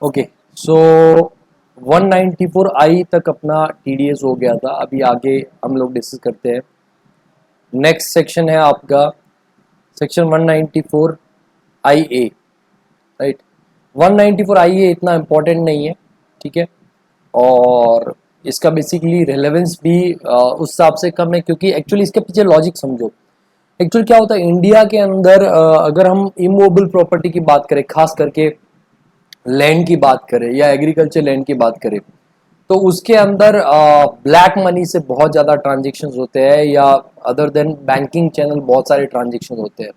Okay, सो 194 आई तक अपना TDS हो गया था। अभी आगे हम लोग डिस्कस करते हैं। नेक्स्ट सेक्शन है आपका सेक्शन 194 आई ए, राइट। 194 आई ए इतना इम्पोर्टेंट नहीं है, ठीक है। और इसका बेसिकली रेलेवेंस भी उस हिसाब से कम है, क्योंकि एक्चुअली इसके पीछे लॉजिक समझो। एक्चुअली क्या होता है इंडिया के अंदर, अगर हम इमूवेबल प्रॉपर्टी की बात करें, खास करके लैंड की बात करें या एग्रीकल्चर लैंड की बात करें, तो उसके अंदर ब्लैक मनी से बहुत ज़्यादा ट्रांजेक्शन होते हैं, या अदर देन बैंकिंग चैनल बहुत सारे ट्रांजेक्शन होते हैं।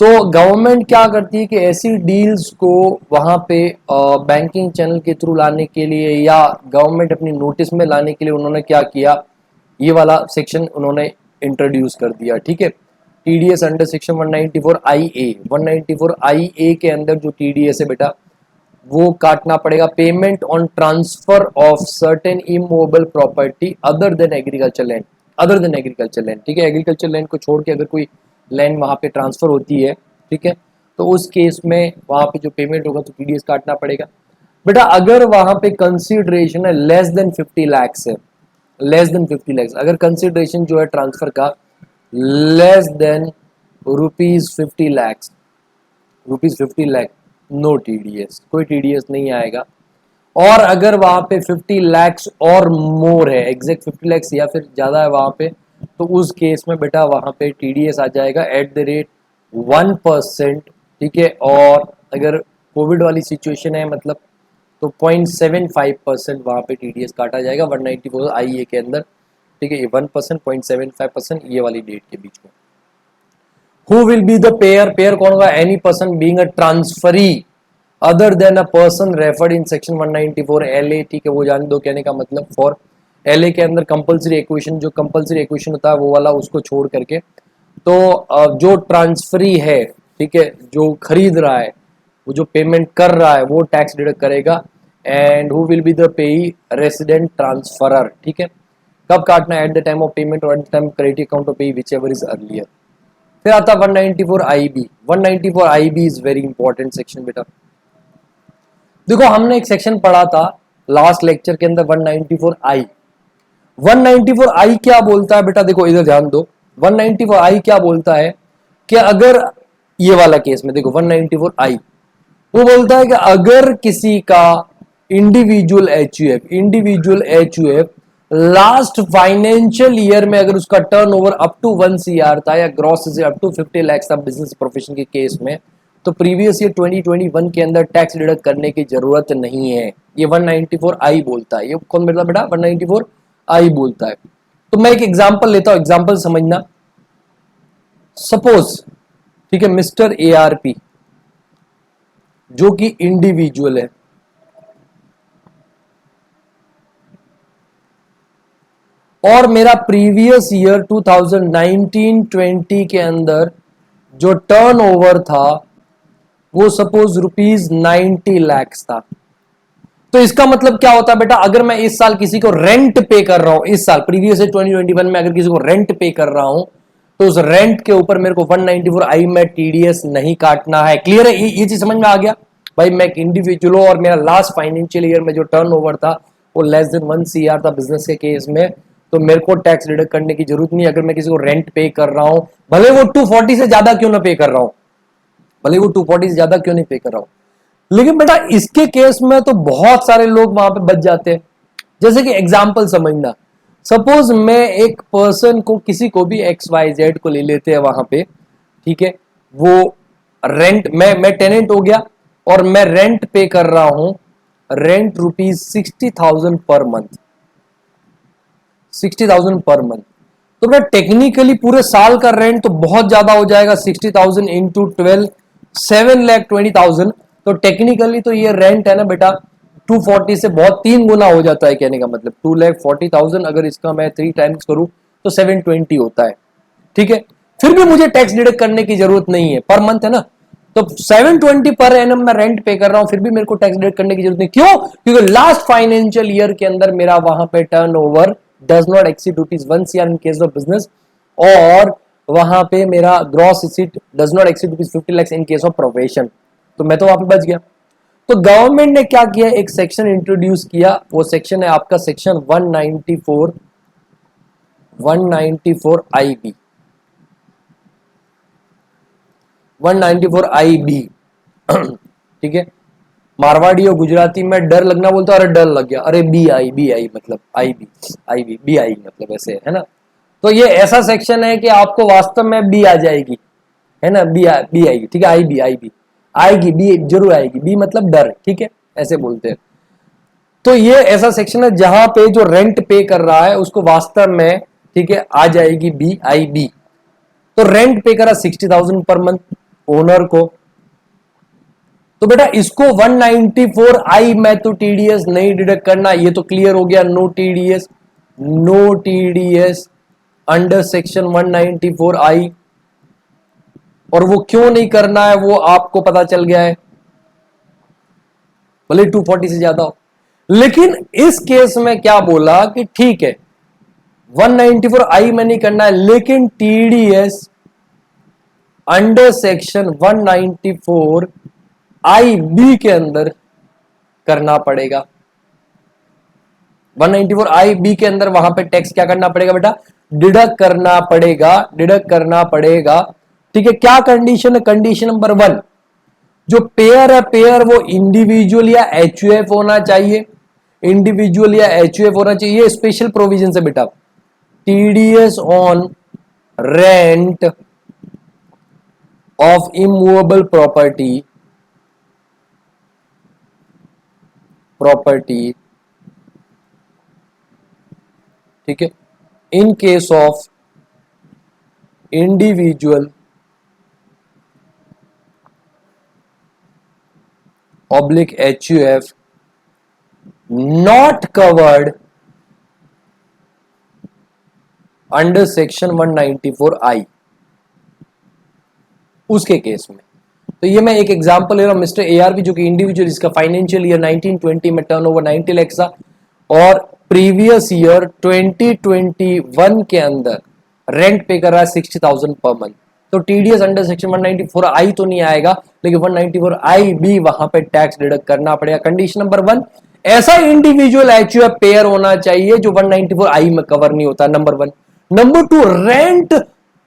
तो गवर्नमेंट क्या करती है कि ऐसी डील्स को वहाँ पे बैंकिंग चैनल के थ्रू लाने के लिए, या गवर्नमेंट अपनी नोटिस में लाने के लिए उन्होंने क्या किया, ये वाला सेक्शन उन्होंने इंट्रोड्यूस कर दिया, ठीक है। टीडीएस अंडर सेक्शन 194 आई ए। 194 आई ए के अंदर जो टीडीएस है बेटा, वो काटना पड़ेगा। Payment on transfer of certain immovable property other than agriculture land, other than agriculture land, ठीक है। एग्रीकल्चर लैंड को छोड़ के अगर कोई लैंड वहां पे ट्रांसफर होती है, ठीक है, तो उस केस में वहां पे जो पेमेंट होगा तो टीडीएस काटना पड़ेगा। बेटा अगर वहां पे कंसिडरेशन है लेस देन 50 लाख है, लेस देन 50 लाख, अगर कंसिडरेशन जो है ट्रांसफर का less than rupees 50 lakh, rupees 50 lakh, no TDS, कोई टीडीएस नहीं आएगा। और अगर वहां पे 50 लाख और मोर है, एग्जैक्ट 50 लाख या फिर ज्यादा है वहां पे, तो उस केस में बेटा वहां पे टीडीएस आ जाएगा @1%, ठीक है। और अगर कोविड वाली सिचुएशन है मतलब, तो 0.75% वहां पे टीडीएस काटा जाएगा 194 आई ए के अंदर, ठीक है। ये 1%, 0.75% ये वाली डेट के बीच में। Who will be the payer, payer कौन होगा? Any person being a transferee other than a person referred in section 194 LA, ठीक है। वो जान दो, कहने का मतलब फॉर LA के अंदर कंपलसरी एक्वेशन, जो कंपलसरी एक्वेशन होता है वो वाला, उसको छोड़ करके तो जो ट्रांसफरी है, ठीक है, जो खरीद रहा है, वो जो पेमेंट कर रहा है वो टैक्स डिडक्ट करेगा। And who will be the payee? Resident transferor, ठीक है। कब काटना है? At the time of payment और at the time credit account of payee, whichever is earlier. फिर आता 194 IB। 194 IB is very important section बेटा। देखो हमने एक सेक्शन पढ़ा था लास्ट लेक्चर के अंदर 194 आई। 194 आई क्या बोलता है बेटा? देखो इधर ध्यान दो। 194 आई क्या बोलता है कि अगर ये वाला केस में देखो 194 आई, वो बोलता है कि अगर किसी का individual H U F last financial year में अगर उसका टर्नओवर अप टू 1 CR था, या ग्रॉस से अप टू 50 लाख था बिजनेस प्रोफेशन के केस में, तो प्रीवियस ईयर 2021 के अंदर टैक्स डिडक्ट करने की जरूरत नहीं है। ये 194 आई बोलता है। ये कौन बोलता बेटा? 194 आई बोलता है। तो मैं एक एग्जांपल लेता हूं, एग्जांपल समझना। सपोज, ठीक है, मिस्टर ARP जो कि इंडिविजुअल है, और मेरा प्रीवियस ईयर 2019-20 के अंदर जो टर्नओवर था वो सपोज ₹90 लाख था। तो इसका मतलब क्या होता है बेटा? अगर मैं इस साल किसी को रेंट पे कर रहा हूं, इस साल प्रीवियस 2021 में अगर किसी को रेंट पे कर रहा हूं, तो उस रेंट के ऊपर मेरे को 194 आई में टीडीएस नहीं काटना है। क्लियर है? ये चीज समझ में आ गया भाई। मैं एक इंडिविजुअल हूं और मेरा लास्ट फाइनेंशियल ईयर में जो टर्नओवर था वो लेस देन 1 CR था बिजनेस के केस में, तो मेरे को टैक्स डिडक्ट करने की जरूरत नहीं। अगर मैं किसी को रेंट पे कर रहा हूं, भले वो 240 से ज्यादा क्यों ना पे कर रहा हूं, भले वो 240 से ज्यादा क्यों नहीं पे कर रहा हूं, लेकिन बेटा इसके केस में तो बहुत सारे लोग वहां पे बच जाते हैं। जैसे कि एग्जाम्पल समझना। सपोज मैं एक पर्सन को, किसी को भी XYZ को ले लेते हैं वहां पे, ठीक है। वो रेंट, मैं टेनेंट हो गया और मैं रेंट पे कर रहा हूं, rent ₹60,000 per month, 60,000 per month. तो बेटा टेक्निकली पूरे साल का रेंट तो बहुत ज्यादा हो जाएगा, 60,000 इंटू 12, 7,20,000। तो टेक्निकली तो ये रेंट है ना बेटा, 240 से बहुत 3 गुना हो जाता है। कहने का मतलब 2,40,000, अगर इसका मैं 3 टाइम्स करूं तो 720 होता है, ठीक है। फिर भी मुझे टैक्स डिडक्ट करने की जरूरत नहीं है, पर मंथ है ना। तो 720 पर एनम मैं रेंट पे कर रहा हूं, फिर भी मेरे को टैक्स डिडक्ट करने की जरूरत नहीं। क्यों? क्योंकि लास्ट फाइनेंशियल ईयर के अंदर मेरा वहां पे turnover does not exceed ₹1 CR in case of business, और वहां पे मेरा gross receipt does not exceed ₹50 lakh in case of profession. तो मैं तो वहां पे बच गया। तो गवर्नमेंट ने क्या किया, एक सेक्शन इंट्रोड्यूस किया, वो सेक्शन है आपका सेक्शन 194 IB, 194 IB। ठीक है, मारवाड़ी और गुजराती में डर लगना बोलते हैं, अरे डर लग गया, अरे बी आई मतलब आई बी आई मतलब ऐसे है ना। तो ये ऐसा सेक्शन है कि आपको वास्तव में बी आ जाएगी, है ना, बी आएगी, ठीक है, आई बी आएगी, बी जरूर आएगी, बी मतलब डर, ठीक है, ऐसे बोलते हैं। तो ये ऐसा सेक्शन है जहां पे जो रेंट पे कर रहा है उसको वास्तव में, ठीक है, आ जाएगी बी। तो रेंट पे करा 60,000 पर मंथ ओनर को, तो बेटा इसको 194 आई में तो टीडीएस नहीं डिडक्ट करना, ये तो क्लियर हो गया, no TDS, no TDS under section 194 I. और वो क्यों नहीं करना है वो आपको पता चल गया है, भले 240 से ज्यादा हो। लेकिन इस केस में क्या बोला कि ठीक है 194 आई में नहीं करना है, लेकिन टीडीएस अंडर सेक्शन 194 आई बी के अंदर करना पड़ेगा। 194 आई बी के अंदर वहां पे टैक्स क्या करना पड़ेगा बेटा, डिडक्ट करना पड़ेगा, डिडक्ट करना पड़ेगा। ठीक है, क्या कंडीशन है, कंडीशन नंबर 1, जो पेयर है पेयर वो इंडिविजुअल या एचयूएफ होना चाहिए, इंडिविजुअल या एचयूएफ होना चाहिए, ये स्पेशल प्रोविजन है बेटा। TDS on rent of immovable property, ठीक है, इन case of individual oblique HUF not covered under section 194 आई, उसके केस में। तो ये मैं एक एग्जांपल ले रहा हूं, मिस्टर एआरबी जो कि इंडिविजुअल, इसका फाइनेंशियल ईयर 1920 में टर्नओवर 90 लाख था और प्रीवियस ईयर 2021 के अंदर रेंट पे कर रहा है 60,000 पर मंथ, तो टीडीएस अंडर सेक्शन 194 आई तो नहीं आएगा, लेकिन 194 आई बी वहां पे टैक्स डिडक्ट करना पड़ेगा। कंडीशन नंबर 1, ऐसा इंडिविजुअल एचयूएफ पेयर होना चाहिए जो 194 आई में कवर नहीं होता, number 1। Number 2, rent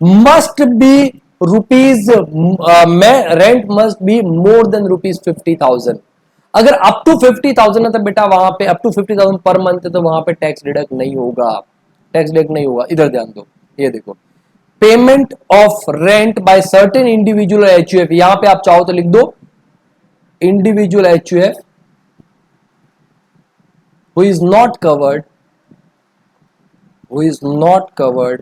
must be rupees में rent must be more than rupees 50,000। अगर अप टू 50,000 है तो बेटा वहां पे अप टू 50,000 पर मंथ है तो वहां पे टैक्स डिडक्ट नहीं होगा, टैक्स डिडक्ट नहीं होगा। इधर ध्यान दो, ये देखो, payment of rent by certain individual HUF, यहां पे आप चाहो तो लिख दो individual HUF who is not covered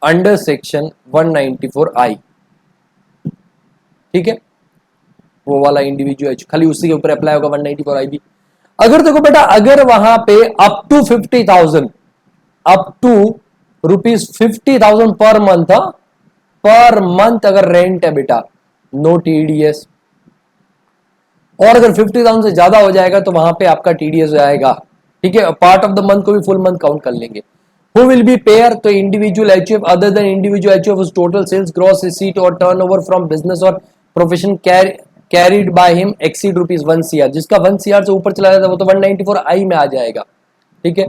under section 194 I, ठीक है, वो वाला इंडिविजुअल खाली उसी के ऊपर अप्लाई होगा 194 आई बी। अगर देखो बेटा, अगर वहां पे up to 50,000, up to rupees 50,000 per month, per month अगर रेंट है बेटा, नो टीडीएस। और अगर 50,000 से ज्यादा हो जाएगा तो वहां पे आपका टीडीएस आएगा, ठीक है, पार्ट ऑफ द मंथ को भी फुल मंथ काउंट कर लेंगे। Who will be payer, तो individual HUF other than individual HUF whose total sales, gross receipt और turnover from business और profession carried by him exceed rupees 1 CR, जिसका 1 CR से ऊपर चला जाता है वो तो 194 आई में आ जाएगा, ठीक है,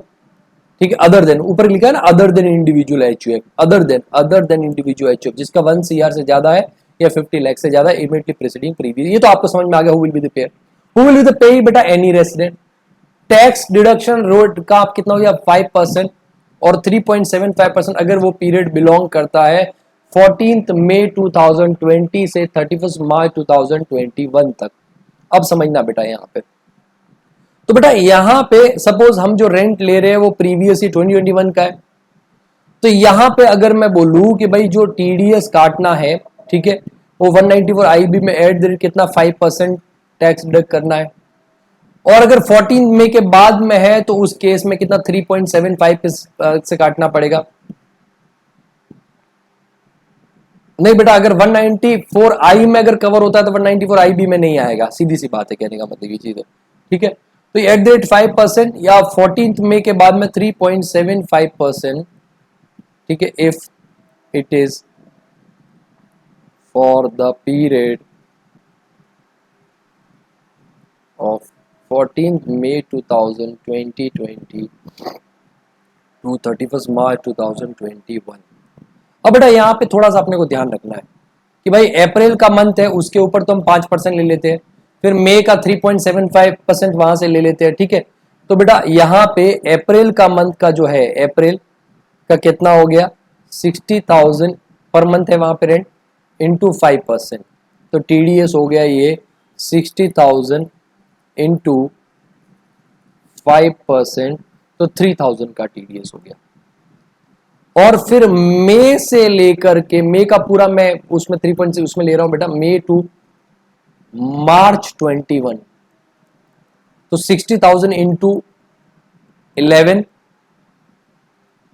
ठीक है। अदर देन ऊपर लिखा है ना, other than individual HUF, other than individual HUF जिसका 1 CR से ज्यादा है या 50 लाख से ज्यादा इमीडिएटली प्रीसीडिंग प्रीवियस, ये तो आपको समझ में आ गया। Who will be the payer, who will be the payer बेटा, एनी रेसिडेंट। टैक्स डिडक्शन रोड का आप कितना हो गया 5% और 3.75% अगर वो पीरियड बिलोंग करता है 14 मई 2020 से 31 मार्च 2021 तक। अब समझना बेटा यहां पे, तो बेटा यहां पे सपोज हम जो रेंट ले रहे हैं वो प्रीवियस ही 2021 का है, तो यहां पे अगर मैं बोलूं कि भाई जो टीडीएस काटना है, ठीक है, वो 194 आईबी में एट द रेट कितना 5% टैक्स डिडक्ट करना है, और अगर 14 मई के बाद में है तो उस केस में कितना 3.75 से काटना पड़ेगा। नहीं बेटा, अगर 194 आई में अगर कवर होता है तो 194 आई बी में नहीं आएगा, सीधी सी बात है, कहने का मतलब ये चीज है, ठीक है। तो एट द रेट 5% या 14 मई के बाद में 3.75%, ठीक है, if it is for the period of 14th May 2020 to 31st March 2021। अब बेटा यहाँ पे थोड़ा सा अपने को ध्यान रखना है कि भाई अप्रैल का मंथ है, उसके ऊपर तो हम 5% ले लेते हैं, फिर मई का 3.75% वहां से ले लेते हैं, ठीक है। तो बेटा यहाँ पे अप्रैल का मंथ का जो है, अप्रैल का कितना हो गया, 60,000 पर मंथ है वहां पे रेंट, इंटू 5%, तो TDS हो गया ये 60,000 इंटू 5%, तो 3,000 का TDS हो गया। और फिर मई से लेकर के, मई का पूरा मैं उसमें 3.6 उसमें ले रहा हूं बेटा, मई टू मार्च 21, तो 60,000 इंटू 11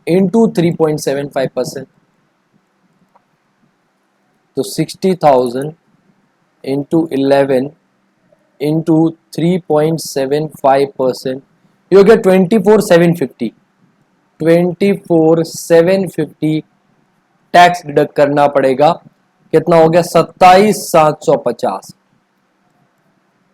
इंटू 3.75%, तो 60,000 इंटू 11 इंटू 3.75%, ये हो गया 24,750। 24,750 टैक्स डिडक्ट करना पड़ेगा, कितना हो गया 27,750।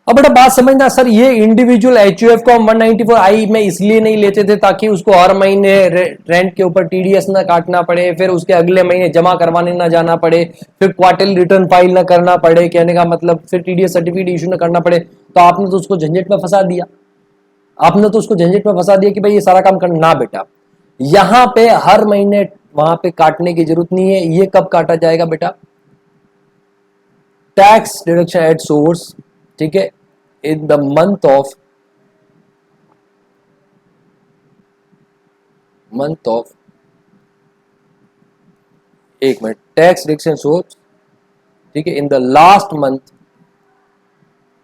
अब बेटा बात समझना सर, ये इंडिविजुअल HUF को हम 194I में इसलिए नहीं लेते थे ताकि उसको हर महीने रेंट के ऊपर TDS ना काटना पड़े, फिर उसके अगले महीने जमा करवाने ना जाना पड़े, फिर क्वार्टरली रिटर्न फाइल ना करना पड़े, कहने का मतलब फिर TDS सर्टिफिकेट इशू ना करना पड़े। तो आपने तो उसको झंझट में फंसा दिया, आपने तो उसको झंझट में फंसा दिया कि भाई ये सारा काम करना ना बेटा, यहां पे हर महीने वहां पे काटने की जरूरत नहीं है। ये कब काटा जाएगा बेटा, टैक्स डिडक्शन एट सोर्स, ठीक है, इन द मंथ ऑफ एक मिनट, टैक्स डिडक्शन सोर्स, ठीक है, in the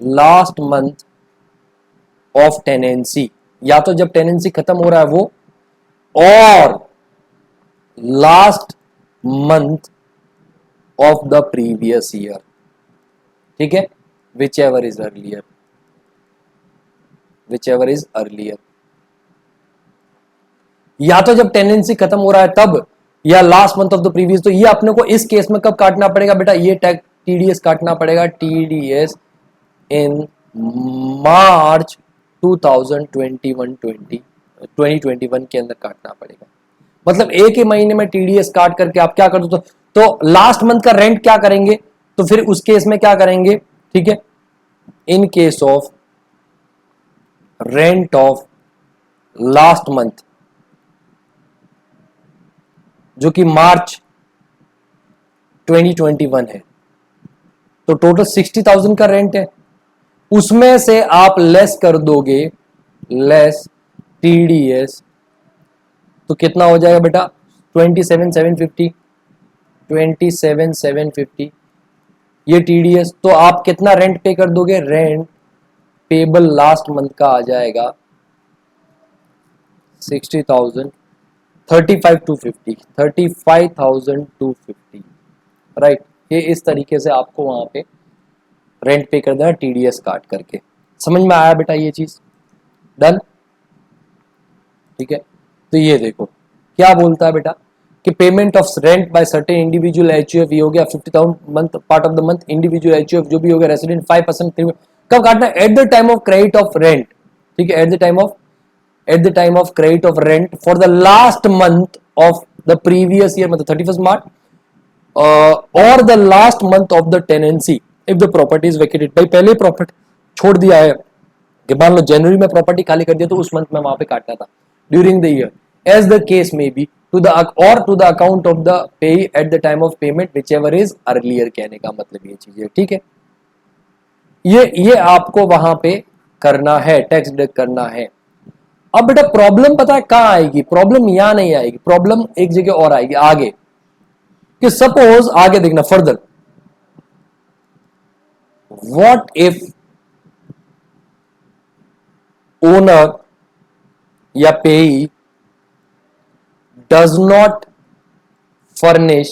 last month of tenancy, या तो जब टेनेंसी खत्म हो रहा है वो, और last month of the previous year, ठीक है, विच एवर इज अर्लियर, या तो जब टेनेंसी खत्म हो रहा है तब, या last month of the previous. तो ये अपने को इस केस में कब काटना पड़ेगा बेटा, ये TDS काटना पड़ेगा, TDS इन मार्च 2021 के अंदर काटना पड़ेगा। मतलब एक ही महीने में TDS काट करके आप क्या कर दो, तो लास्ट मंथ का रेंट क्या करेंगे, तो फिर उस केस में क्या करेंगे, ठीक है, इन case of rent of last month जो कि मार्च 2021 है, तो टोटल 60,000 का रेंट है, उसमें से आप लेस कर दोगे, लेस TDS, तो कितना हो जाएगा बेटा 27,750 ये TDS। तो आप कितना रेंट पे कर दोगे, रेंट पेबल लास्ट मंथ का आ जाएगा 60,000, 35,250 राइट। ये इस तरीके से आपको वहां पे रेंट पे कर देना TDS काट करके। समझ में आया बेटा ये चीज, डन, ठीक है। तो ये देखो क्या बोलता है बेटा कि payment of rent by certain individual HUF, ये हो गया 50,000 month, part of the month, individual HUF जो भी हो गया, रेसिडेंट 5%, कब काटना, at the time of credit of rent, ठीक है, at the time of credit of rent for the last month of the previous year, मतलब 31st मार्च, और the last month of the tenancy if the property is vacated. भाई पहले property छोड़ दिया है कि मान लो जनवरी में प्रॉपर्टी खाली कर दिया, तो उस मंथ में वहां पे काटना था, during the year as the case may be, to the account of the payee at the time of payment whichever is earlier, कहने का मतलब ये चीज है, ठीक है। ये आपको वहां पे करना है, टैक्स डिडक्ट करना है। अब बेटा प्रॉब्लम पता है कहां आएगी, प्रॉब्लम यहां नहीं आएगी, प्रॉब्लम एक जगह और आएगी आगे, कि सपोज आगे देखना फर्दर, व्हाट इफ ओनर या पेई does not furnish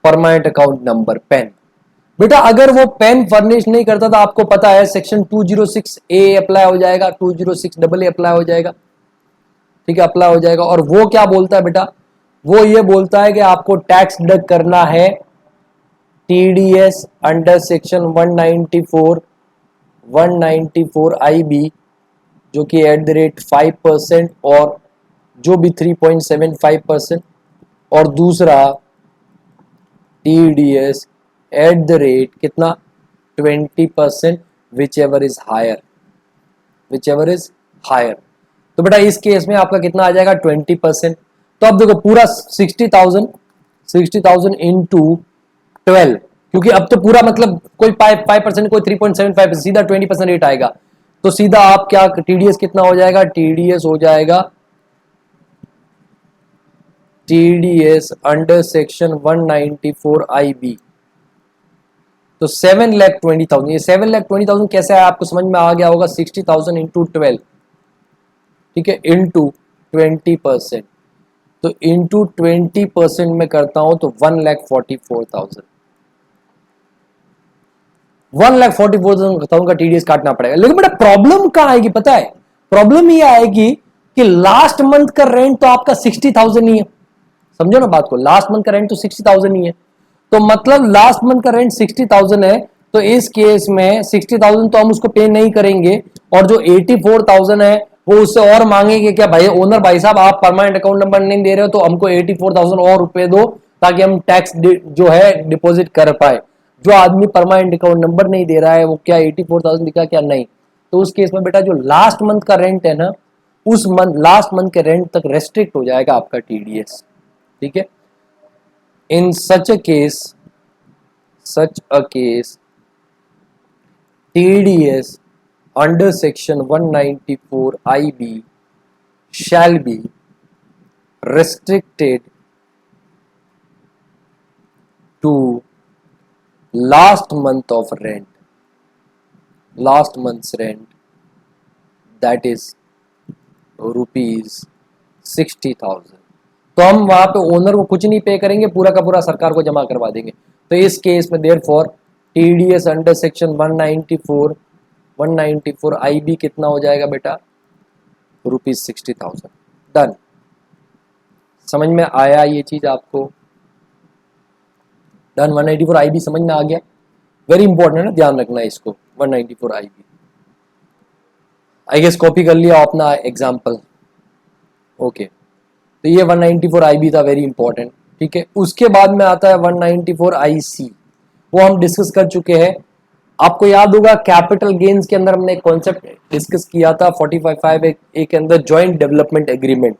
permanent account number, PAN. बेटा अगर वो पेन फर्निश नहीं करता था, आपको पता है सेक्शन 206A अप्लाई हो जाएगा, 206AA अप्लाई हो जाएगा, ठीक है, अप्लाई हो जाएगा। और वो क्या बोलता है बेटा, वो ये बोलता है कि आपको टैक्स डिडक्ट करना है टीडीएस अंडर सेक्शन 194 IB जो कि @5% और जो भी 3.75% और दूसरा टीडीएस कितना 20% विच एवर इज हायर। तो बेटा इस केस में आपका कितना आ जाएगा 20%। तो अब देखो पूरा 60,000 इंटू 12, क्योंकि अब तो पूरा मतलब कोई 5% कोई 3.75%, सीधा 20% रेट आएगा। तो सीधा आप क्या टीडीएस कितना हो जाएगा, टीडीएस हो जाएगा टीडीएस अंडर सेक्शन 194 IB तो 7,20,000। ये 7,20,000 कैसे है आपको समझ में आ गया होगा। 60,000 इंटू 12, ठीक है, इंटू 20%। तो इंटू 20% में करता हूं तो 1,44,000 का टीडीएस काटना पड़ेगा। लेकिन बेटा प्रॉब्लम कहां आएगी पता है, प्रॉब्लम ये आएगी कि लास्ट मंथ का रेंट तो आपका 60,000 ही है। समझो ना बात को, लास्ट मंथ का रेंट तो 60,000 ही है। तो मतलब लास्ट मंथ का रेंट 60,000 है, तो इस केस में 60,000 तो हम उसको पे नहीं करेंगे, और जो 84,000 है वो उससे और मांगेंगे क्या, भाई ओनर भाई साहब आप परमानेंट अकाउंट नंबर नहीं दे रहे हो तो हमको 84,000 और रुपए दो ताकि हम टैक्स जो है डिपॉजिट कर पाए। जो आदमी परमानेंट अकाउंट नंबर नहीं दे रहा है वो क्या 84,000 दिखा क्या, नहीं। तो उस केस में बेटा जो लास्ट मंथ का रेंट है ना, उस मंथ लास्ट मंथ के रेंट तक रेस्ट्रिक्ट हो जाएगा आपका टीडीएस, ठीक है। इन such a case TDS under section 194 IB shall be restricted to last month's rent, that is ₹60,000। तो हम वहां पे ओनर को कुछ नहीं पे करेंगे, पूरा का पूरा सरकार को जमा करवा देंगे। तो इस केस में therefore TDS under section 194 IB कितना हो जाएगा बेटा, ₹60,000। डन। समझ में आया ये चीज आपको, डन। 194 IB समझ में आ गया, वेरी इंपॉर्टेंट है ना, ध्यान रखना है इसको। 194 IB आई गेस कॉपी कर लिया अपना एग्जाम्पल, ओके। तो ये 194 IB था, वेरी इंपॉर्टेंट, ठीक है। उसके बाद में आता है 194 IC, वो हम डिस्कस कर चुके हैं। आपको याद होगा कैपिटल गेन्स के अंदर हमने एक कॉन्सेप्ट डिस्कस किया था 45 ए के अंदर, जॉइंट डेवलपमेंट एग्रीमेंट,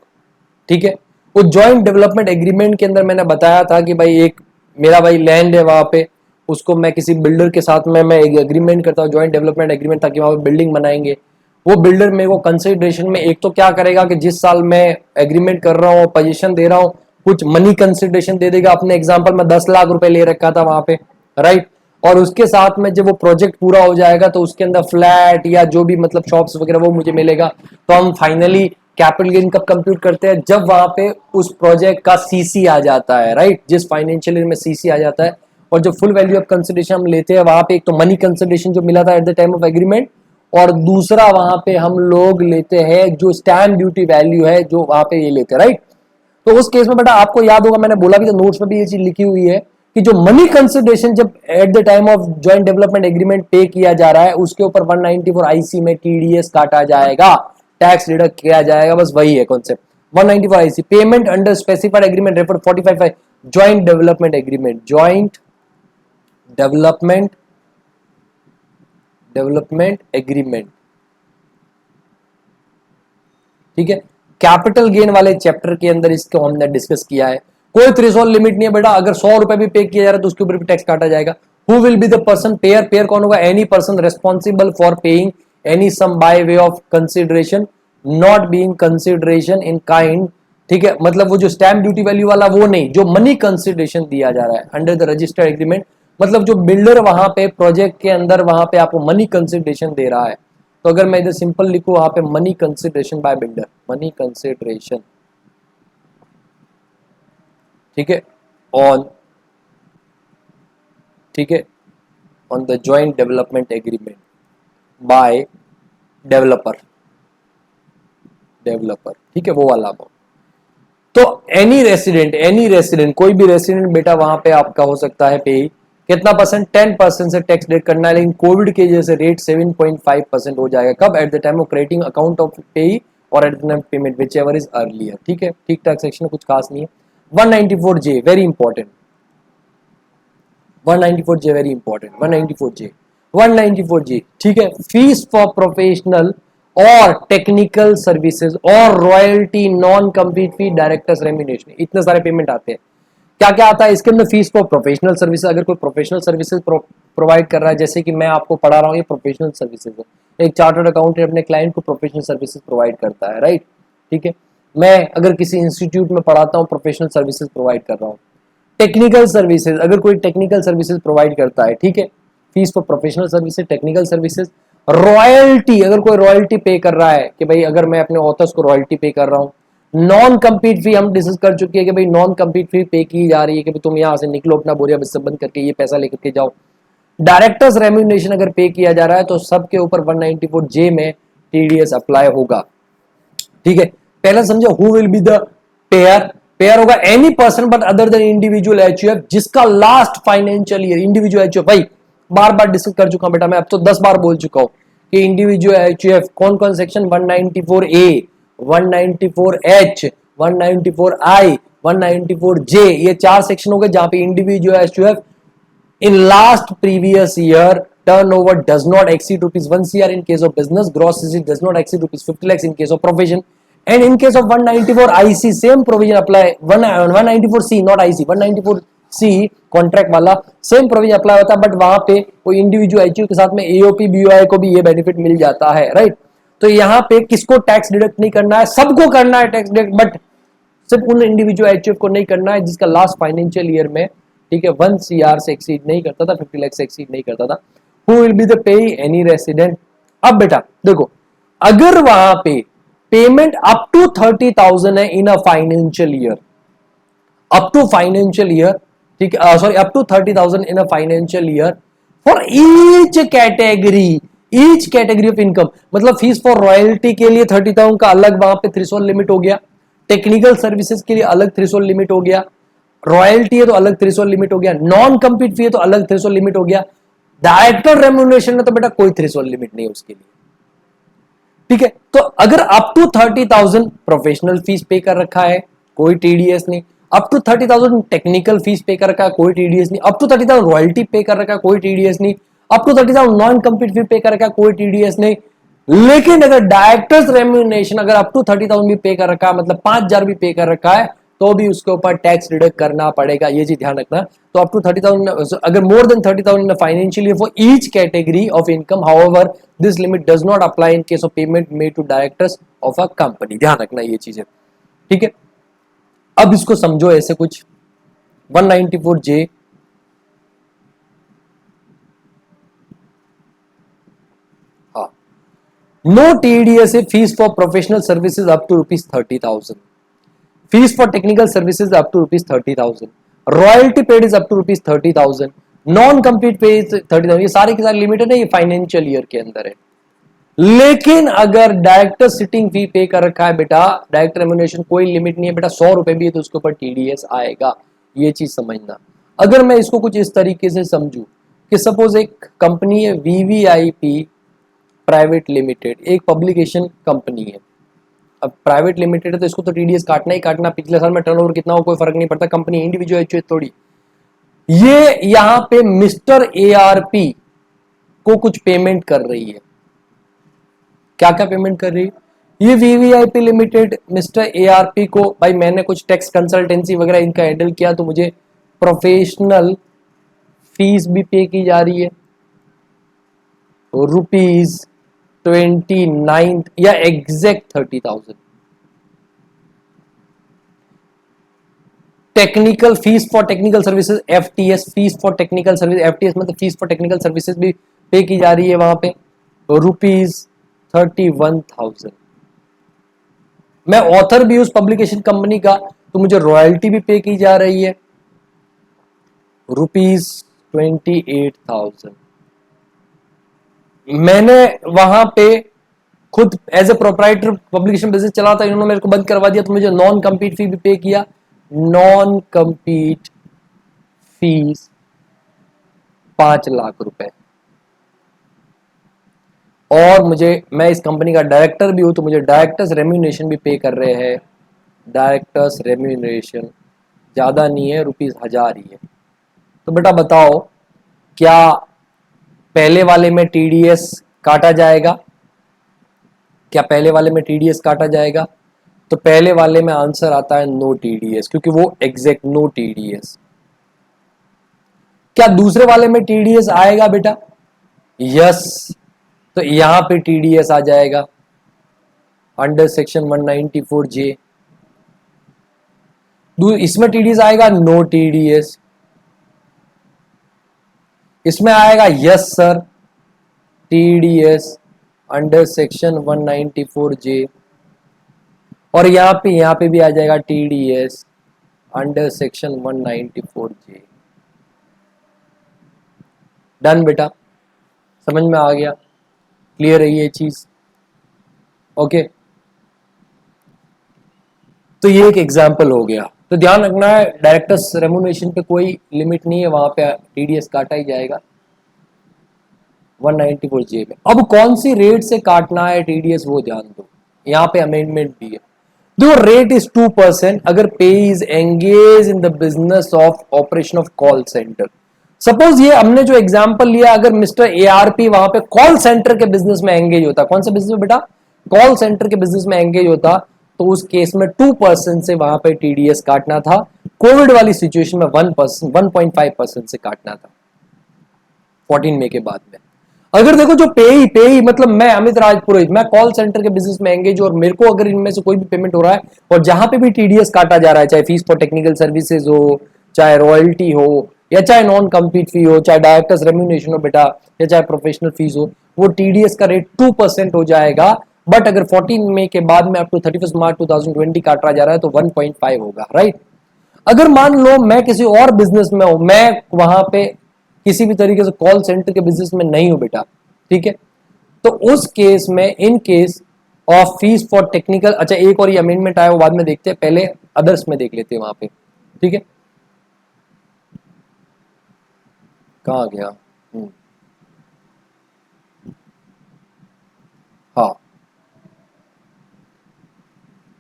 ठीक है। वो जॉइंट डेवलपमेंट एग्रीमेंट के अंदर मैंने बताया था कि भाई एक मेरा भाई लैंड है वहां पे, उसको मैं किसी बिल्डर के साथ में मैं एक एग्रीमेंट करता हूँ, जॉइंट डेवलपमेंट एग्रीमेंट, ताकि वहां पे बिल्डिंग बनाएंगे। वो बिल्डर मेरे को कंसिडरेशन में एक तो क्या करेगा कि जिस साल मैं एग्रीमेंट कर रहा हूँ, पोजीशन दे रहा हूँ, कुछ मनी कंसिडरेशन दे देगा। अपने एग्जांपल में 10 लाख रुपए ले रखा था वहां पे, राइट। और उसके साथ में जब वो प्रोजेक्ट पूरा हो जाएगा तो उसके अंदर फ्लैट या जो भी मतलब शॉप्स वगैरह वो मुझे मिलेगा। तो हम फाइनली कैपिटल गेन कब कंप्यूट करते हैं, जब वहां पे उस प्रोजेक्ट का सीसी आ जाता है, राइट। जिस फाइनेंशियल ईयर में सीसी आ जाता है, और जो फुल वैल्यू ऑफ कंसिडरेशन हम लेते हैं वहां पे, एक तो मनी कंसिडरेशन जो मिला था eight the time of agreement, और दूसरा वहां पे हम लोग लेते हैं जो स्टैम्प ड्यूटी वैल्यू है जो वहां पे ये लेते हैं, राइट। तो उस केस में बेटा आपको याद होगा, मैंने बोला भी था, नोट्स में भी ये चीज लिखी हुई है कि जो मनी कंसिडरेशन जब eight the time of joint development agreement पे किया जा रहा है, उसके ऊपर 194 IC में टीडीएस काटा जाएगा, टैक्स डिडक्ट किया जाएगा। बस वही है concept. 194 IC payment under specified agreement refer 45 joint development agreement, joint development agreement, ठीक है। कैपिटल गेन वाले चैप्टर के अंदर इसको हमने डिस्कस किया है। कोई थ्रेशोल्ड लिमिट नहीं है बेटा, अगर 100 रुपए भी पे किया जा रहा है तो उसके ऊपर भी टैक्स काटा जाएगा। Who will be the person payer, payer कौन होगा, any person responsible for paying any sum by way of consideration not being consideration in kind, ठीक है। मतलब वो जो स्टैम्प ड्यूटी वैल्यू वाला वो नहीं, जो मनी कंसिडरेशन दिया जा रहा है अंडर द रजिस्टर्ड एग्रीमेंट, मतलब जो बिल्डर वहां पे प्रोजेक्ट के अंदर वहां पे आपको मनी कंसिडरेशन दे रहा है। तो अगर मैं इधर सिंपल लिखूं वहां पे money consideration by builder, money consideration, ठीक है, ऑन, ठीक है, on the joint development agreement by developer, ठीक है, वो वाला अमाउंट। तो एनी रेसिडेंट कोई भी रेसिडेंट बेटा वहां पे आपका हो सकता है पे, कितना परसेंट? 10% से टैक्स डिडक्ट करना है, लेकिन कोविड की वजह से रेट 7.5% हो जाएगा। कब? Eight the time of creating account of पेई और at the time payment whichever is earlier. ठीक है, ठीक ठाक सेक्शन है, कुछ खास नहीं है। 194J very important, 194J very important, 194J 194J। ठीक है, फीस फॉर प्रोफेशनल और टेक्निकल सर्विसेज और रॉयल्टी, नॉन कम्पीट फी, डायरेक्टर्स रेम्यूनरेशन, इतने सारे पेमेंट आते हैं। क्या क्या आता है इसके अंदर? फीस फॉर प्रोफेशनल सर्विसेज, अगर कोई प्रोफेशनल सर्विसेज प्रोवाइड कर रहा है, जैसे कि मैं आपको पढ़ा रहा हूँ, ये प्रोफेशनल सर्विसेज है। एक चार्टर्ड अकाउंटेंट अपने क्लाइंट को प्रोफेशनल सर्विसेज प्रोवाइड करता है, राइट। ठीक है, मैं अगर किसी इंस्टीट्यूट में पढ़ाता हूँ, प्रोफेशनल सर्विसेज प्रोवाइड कर रहा हूँ। टेक्निकल सर्विसेज, अगर कोई टेक्निकल सर्विसेज प्रोवाइड करता है, ठीक है, fees for professional services, technical services. Royalty, अगर कोई रॉयल्टी पे कर रहा है कि भाई अगर मैं अपने ऑथर्स को रॉयल्टी पे कर रहा हूँ। नॉन कम्पीट फी हम डिस्कस कर चुके हैं कि भाई नॉन कम्पीट फी पे की जा रही है कि भाई तुम यहां से निकलो, अपना बोरिया बिस्तर बंद करके ये पैसा लेकर के जाओ। डायरेक्टर्स रेम्यूनरेशन अगर पे किया जा रहा है तो सबके ऊपर 194J में टीडीएस अप्लाई होगा। ठीक है, पहले समझो, who will be the payer? Payer होगा any person but other than individual HUF जिसका last financial year, individual HUF भाई बार बार डिस्कस कर चुका हूं बेटा, मैं अब तो 10 बार बोल चुका हूं कि इंडिविजुअल एचयूएफ कौन कौन section? 194A, 194H, 194I, 194J, ये 4 सेक्शन हो गए जहां पे individual HUF in last previous year turnover does not exceed rupees 1 crore in case of business, gross receipt does not exceed rupees 50 lakhs in case of profession, and in case of 194 IC same provision apply, 194C not IC, 194C contract वाला same provision apply होता है, but वहां पे कोई individual HU के साथ में AOP BOI को भी ये बेनिफिट मिल जाता है, राइट। तो यहाँ पे किसको टैक्स डिडक्ट नहीं करना है? सबको करना है टैक्स डिडक्ट, बट सिर्फ उन इंडिविजुअल एचयूएफ को नहीं करना है जिसका लास्ट फाइनेंशियल ईयर में, ठीक है, 1 CR से एक्सीड नहीं करता था, 50 लाख से एक्सीड नहीं करता था। Who will be the pay? Any resident. अब बेटा देखो, अगर वहां पे पेमेंट अप टू 30,000 है in a financial year, up to financial year, ठीक है, sorry up to 30,000 in a financial year for each category of income, मतलब फीस फॉर रॉयल्टी के लिए 30,000 का अलग वहां पे थ्रेशोल्ड लिमिट हो गया, टेक्निकल सर्विसेज के लिए अलग थ्रेशोल्ड लिमिट हो गया, रॉयल्टी है तो अलग थ्रेशोल्ड लिमिट हो गया, नॉन कम्पीट फी है तो अलग थ्रेशोल्ड लिमिट हो गया, डायरेक्टर रेम्यूनरेशन में तो बेटा कोई थ्रेशोल्ड लिमिट नहीं है उसके लिए। ठीक है, तो अगर अप टू 30,000 प्रोफेशनल फीस पे कर रखा है, कोई टीडीएस नहीं। अप टू 30,000 टेक्निकल फीस पे कर रखा है, कोई टीडीएस नहीं। अप टू 30,000 रॉयल्टी पे कर रखा है, कोई टीडीएस नहीं। अप टू 30,000 नॉन कम्पीट फी पे कर रखा है, कोई टीडीएस नहीं। लेकिन अगर डायरेक्टर्स रेम्यूनरेशन अगर अप टू 30,000 भी पे कर रखा है, मतलब 5,000 भी पे कर रखा है, तो भी उसके ऊपर टैक्स डिडक्ट करना पड़ेगा, ये चीज ध्यान रखना। तो अप टू 30,000, अगर more than 30,000 in financial year for each category of income, however this limit does not apply in case of payment made to directors of a company. ध्यान रखना ये चीजें, ठीक है। अब इसको समझो ऐसे कुछ 194J, हाँ, no TDS fees for professional services up to rupees 30,000, fees for technical services up to rupees 30,000, royalty paid is up to rupees 30,000, non compete pay is 30,000। ये सारी की सारी लिमिट है ना, ये फाइनेंशियल ईयर के अंदर है। लेकिन अगर डायरेक्टर सिटिंग फी पे कर रखा है बेटा, डायरेक्टर रेम्यूनरेशन कोई लिमिट नहीं है बेटा, 100 रुपए भी है तो उसके ऊपर टीडीएस आएगा, ये चीज समझना। अगर मैं इसको कुछ इस तरीके से समझू कि सपोज एक कंपनी है वीवीआईपी प्राइवेट लिमिटेड, एक पब्लिकेशन कंपनी है। अब प्राइवेट लिमिटेड है तो इसको तो टीडीएस काटना ही काटना, पिछले साल में टर्नओवर कितना हो कोई फर्क नहीं पड़ता, कंपनी इंडिविजुअल एचयूएफ थोड़ी। ये यहां पे मिस्टर एआरपी को कुछ पेमेंट कर रही है। क्या क्या पेमेंट कर रही है? ये वीवीआईपी लिमिटेड मिस्टर एआरपी को, भाई मैंने कुछ टैक्स कंसल्टेंसी वगैरह इनका हैंडल किया तो मुझे प्रोफेशनल फीस भी पे की जा रही है रुपीज 29 या exact 30,000। Technical fees for technical services FTS, fees for technical service, FTS मतलब फीस फॉर टेक्निकल सर्विसेज भी पे की जा रही है वहां पे रुपीज 31,000। मैं ऑथर भी उस पब्लिकेशन कंपनी का तो मुझे रॉयल्टी भी पे की जा रही है रुपीज 28,000। मैंने वहां पे खुद as a proprietor publication business चला था, इन्होंने मेरे को बंद करवा दिया तो मुझे नॉन कम्पीट फी भी पे किया। नॉन कम्पीट फीस 5 लाख रुपए, और मैं इस कंपनी का डायरेक्टर भी हूं, तो मुझे डायरेक्टर्स रेम्यूनरेशन भी पे कर रहे हैं। डायरेक्टर्स रेम्यूनरेशन ज़्यादा नहीं है, ₹1000 ही है। तो बेटा बताओ, क्या पहले वाले में टीडीएस काटा जाएगा? क्या पहले वाले में टीडीएस काटा जाएगा? तो पहले वाले में आंसर आता है नो टीडीएस, क्योंकि वो एग्जैक्ट नो टीडीएस। क्या दूसरे वाले में टीडीएस आएगा बेटा? यस, तो यहां पे टीडीएस आ जाएगा अंडर सेक्शन 194 जे। इसमें टीडीएस आएगा नो टीडीएस, इसमें आएगा yes sir TDS under section 194 जे, और यहां पे भी आ जाएगा टीडीएस अंडर सेक्शन 194 जे। डन बेटा, समझ में आ गया? क्लियर है ये चीज? ओके, तो ये एक एग्जाम्पल हो गया। तो ध्यान रखना है, डायरेक्टर्स रेम्यूनरेशन पे कोई लिमिट नहीं है, वहां पे टीडीएस काटा ही जाएगा 194 जे में। अब कौन सी रेट से काटना है टीडीएस वो ध्यान दो, यहाँ पे अमेंडमेंट भी है। देखो, रेट इज 2% अगर पे is engage in the business of operation of call centre. Suppose ये हमने जो एग्जांपल लिया, अगर मिस्टर एआरपी वहां पे कॉल सेंटर के बिजनेस में एंगेज होता, कौन से बिजनेस में बेटा? कॉल सेंटर के बिजनेस में एंगेज होता, तो उस केस में 2% से वहां पे टीडीएस काटना था। कोविड वाली सिचुएशन में 1.5% से काटना था 14 मई के बाद में। अगर देखो जो पे ही मतलब मैं अमित राजपुरोहित, मैं कॉल सेंटर के बिजनेस में एंगेज हूं, और मेरे को अगर इनमें से कोई भी पेमेंट हो रहा है और जहां पे भी टीडीएस काटा जा रहा है, चाहे फीस फॉर टेक्निकल सर्विसेज हो, चाहे रॉयल्टी हो, या चाहे नॉन कम्पीट फी हो, चाहे डायरेक्टर्स रेम्यूनरेशन हो बेटा, या चाहे प्रोफेशनल फीस हो, वो टीडीएस का रेट 2% हो जाएगा। बट अगर 14 मई के बाद में अप टू 31 मार्च 2020 काटा जा रहा है तो 1.5 होगा, राइट। अगर मान लो मैं किसी और बिजनेस में हूं, मैं वहां पे किसी भी तरीके से कॉल सेंटर के बिजनेस में नहीं हूं बेटा, ठीक है, तो उस केस में इन case of fees for technical, अच्छा एक और ये अमेंडमेंट आया वो बाद में देखते हैं, पहले अदर्स में देख लेते हैं वहां पे, ठीक है। कहाँ गया? हाँ,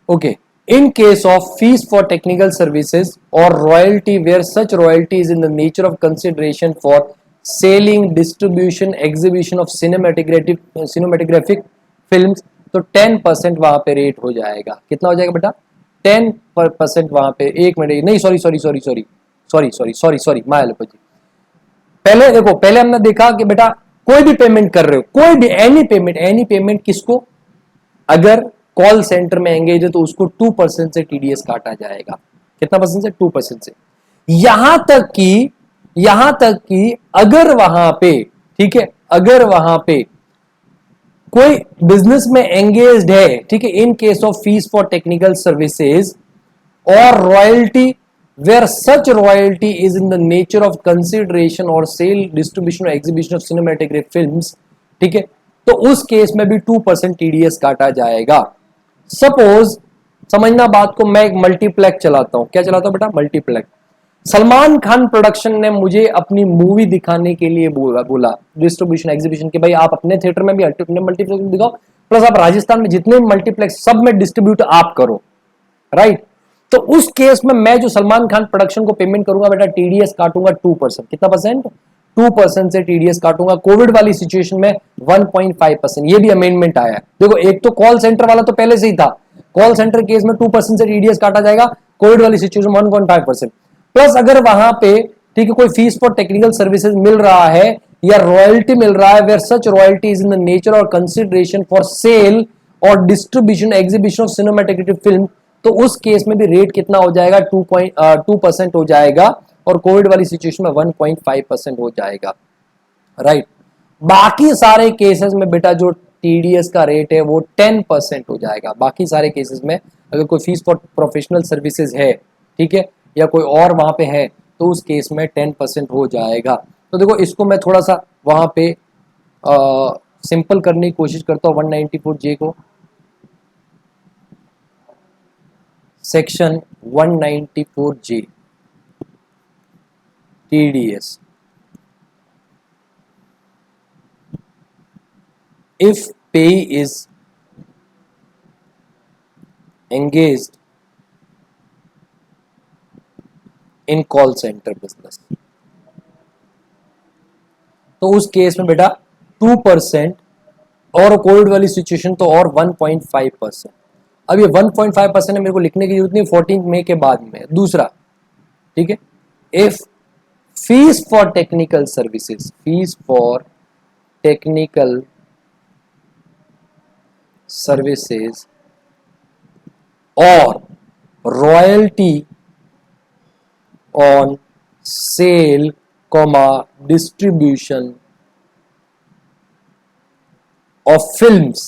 okay, in case of fees for technical services or royalty where such royalty is in the nature of consideration for selling, distribution, exhibition of cinematographic films, तो 10% वहां पे रेट हो जाएगा। कितना हो जाएगा बेटा? 10% वहां पे। एक मिनट, नहीं सॉरी माय एलोपैथी। पहले देखो, पहले हमने देखा कि बेटा कोई भी पेमेंट कर रहे हो, कोई भी एनी पेमेंट किसको, अगर कॉल सेंटर में एंगेज है तो उसको 2% से टीडीएस काटा जाएगा। कितना परसेंट से? 2% से। यहां तक कि अगर वहां पे, ठीक है, अगर वहां पे कोई बिजनेस में एंगेज्ड है, ठीक है, इन case of fees for technical services और royalty where such royalty is in the nature of consideration or sale, distribution or exhibition of cinematographic films, ठीक है, तो उस केस में भी 2% टीडीएस काटा जाएगा। सपोज, समझना बात को, मैं एक मल्टीप्लेक्स चलाता हूं। क्या चलाता हूं बेटा? मल्टीप्लेक्स। सलमान खान प्रोडक्शन ने मुझे अपनी मूवी दिखाने के लिए बोला डिस्ट्रीब्यूशन एग्जीबिशन के, भाई आप अपने थिएटर में भी अपने मल्टीप्लेक्स में दिखाओ, प्लस आप राजस्थान में जितने मल्टीप्लेक्स सब में डिस्ट्रीब्यूट आप करो, राइट। तो उस केस में मैं जो सलमान खान प्रोडक्शन को पेमेंट करूंगा बेटा, टीडीएस काटूंगा 2%। कितना परसेंट? 2% से टीडीएस काटूंगा। कोविड वाली सिचुएशन में 1.5%। ये भी अमेंडमेंट आया है। देखो, एक तो कॉल सेंटर वाला तो पहले से ही था, कॉल सेंटर केस में 2% से टीडीएस काटा जाएगा, कोविड वाली सिचुएशन 1.5%। प्लस अगर वहां पे, ठीक है, कोई फीस फॉर टेक्निकल सर्विसेज मिल रहा है या रॉयल्टी मिल रहा है, where such royalty is in the nature और कंसिडरेशन फॉर सेल और distribution exhibition of cinematographic film, तो उस केस में भी रेट कितना हो जाएगा? 2% हो जाएगा, और कोविड वाली सिचुएशन में 1.5% हो जाएगा, राइट। बाकी सारे केसेस में बेटा जो टीडीएस का रेट है वो 10% हो जाएगा। बाकी सारे केसेस में अगर कोई फीस फॉर प्रोफेशनल सर्विसेज है, ठीक है, या कोई और वहां पे है, तो उस केस में 10% हो जाएगा। तो देखो, इसको मैं थोड़ा सा वहां पे सिंपल करने की कोशिश करता हूँ 194 जे को। Section 194 J TDS, if payee is engaged in call center business, तो उस केस में बेटा 2%, और कोविड वाली सिचुएशन तो और 1.5%। अब ये 1.5% है, मेरे को लिखने की जरूरत नहीं, 14 मई के बाद में दूसरा, ठीक है। If fees for technical services, fees for technical services और royalty on sale comma distribution of films,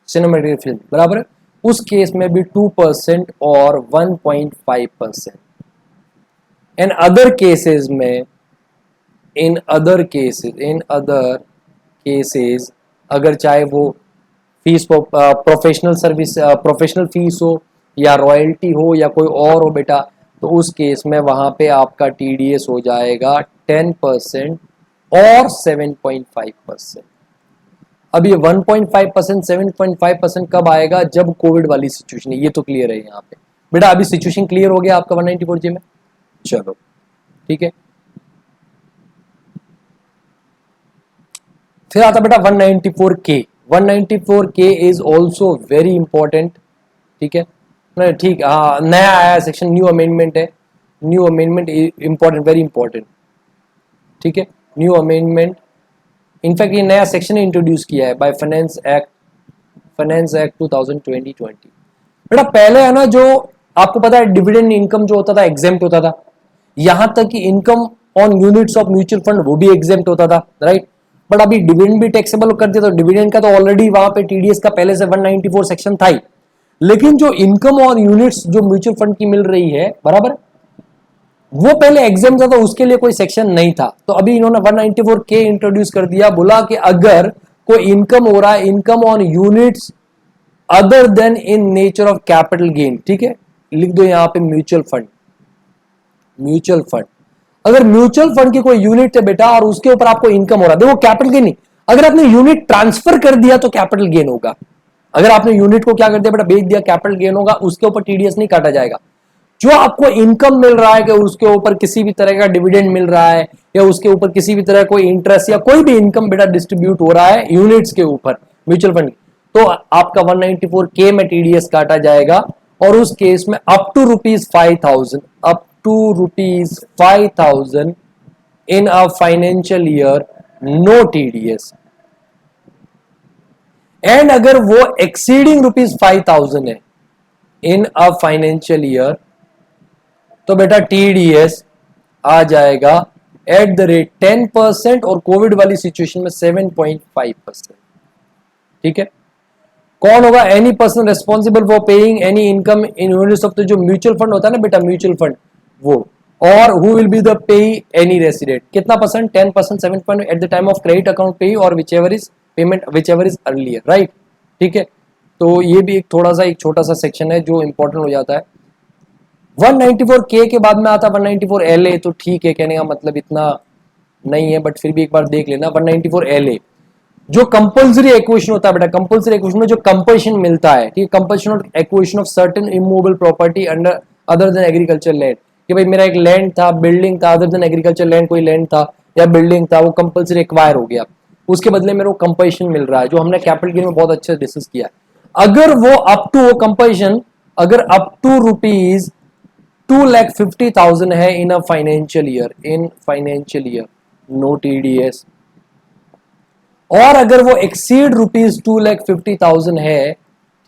cinematic film, बराबर है, उस केस में भी 2% और 1.5%। इन अदर केसेस में, इन अदर केसेस अगर चाहे वो fees professional service, professional fees हो या रॉयल्टी हो या कोई और हो बेटा, तो उस केस में वहां पे आपका टीडीएस हो जाएगा 10% और 7.5%। अब ये 1.5%, 7.5% कब आएगा, जब कोविड वाली सिचुएशन है, ये तो क्लियर है यहाँ पे बेटा। अभी सिचुएशन क्लियर हो गया आपका 194J में, चलो ठीक है। फिर आता बेटा 194K। 194K is also very important, ठीक है, ठीक, हाँ नया आया सेक्शन, न्यू अमेंडमेंट है, new amendment important, very important, ठीक है, न्यू अमेंडमेंट। इनफैक्ट ये नया सेक्शन इंट्रोड्यूस किया है बाय फाइनेंस एक्ट 2020। बेटा पहले है ना, जो आपको पता है डिविडेंड इनकम जो होता था एग्जेम्प्ट होता था, यहां तक कि income on units of mutual fund वो भी एग्जेम्प्ट होता था, राइट। बट अभी डिविडेंड भी टैक्सेबल कर दिया, तो डिविडेंड का तो ऑलरेडी वहां पे टीडीएस का पहले से 194 सेक्शन था ही, लेकिन जो इनकम और यूनिट्स जो म्यूचुअल फंड की मिल रही है, बराबर, वो पहले एग्जाम था, तो उसके लिए कोई सेक्शन नहीं था। तो अभी इन्होंने 194K इंट्रोड्यूस कर दिया, बोला कि अगर कोई इनकम हो रहा है, income on units other then in nature of capital gain, ठीक है, लिख दो यहां पे म्यूचुअल फंड। म्यूचुअल फंड, अगर म्यूचुअल फंड की कोई यूनिट है बेटा और उसके ऊपर आपको इनकम हो रहा है, देखो कैपिटल गेन नहीं, अगर आपने यूनिट ट्रांसफर कर दिया तो कैपिटल गेन होगा। अगर आपने यूनिट को क्या कर दिया बेटा, बेच दिया, कैपिटल गेन होगा, उसके ऊपर टीडीएस नहीं काटा जाएगा। जो आपको इनकम मिल रहा है कि उसके ऊपर किसी भी तरह का डिविडेंड मिल रहा है, या उसके ऊपर किसी भी तरह कोई इंटरेस्ट या कोई भी इनकम बेटा डिस्ट्रीब्यूट हो रहा है यूनिट्स के ऊपर म्यूचुअल फंड, तो आपका 194K में टीडीएस काटा जाएगा। और उस केस में up to ₹5,000, up to ₹5,000 in a financial year, no TDS. And अगर वो एक्सीडिंग ₹5,000 है इन अ फाइनेंशियल ईयर, तो बेटा टीडीएस आ जाएगा एट द रेट 10% और कोविड वाली सिचुएशन में 7.5%, ठीक है। कौन होगा, any person responsible for paying any income in units of, जो म्यूचुअल फंड होता है ना बेटा, म्यूचुअल फंड वो, और हु विल बी द पेई, एनी रेसिडेंट, कितना percent, 10%, 7% eight the time of credit account पेई और whichever is payment, whichever is earlier, right, ठीक है। तो ये भी एक थोड़ा सा, एक छोटा सा सेक्शन है जो इंपॉर्टेंट हो जाता है। 194K के बाद में आता 194LA, तो ठीक है, कहने का मतलब इतना नहीं है, बट फिर भी एक बार देख लेना। 194LA जो कंपल्सरी एक्विजिशन होता है बेटा, कंपल्सरी एक्विजिशन में जो कंपल्शन मिलता है, ठीक है, compulsion of acquisition of certain immovable property under other than agriculture land, कि भाई मेरा एक लैंड था, बिल्डिंग था, अदर देन एग्रीकल्चर लैंड कोई लैंड था या बिल्डिंग था, वो कंपल्सरी एक्वायर हो गया, उसके बदले मेरे को कंपल्शन मिल रहा है, जो हमने कैपिटल गेन में बहुत अच्छे से डिस्कस किया है। अगर वो अप टू, वो कंपल्शन अगर अप टू ₹2,50,000 है in a financial year, in financial year, no TDS. और अगर वो एक्सीड ₹2,50,000 है,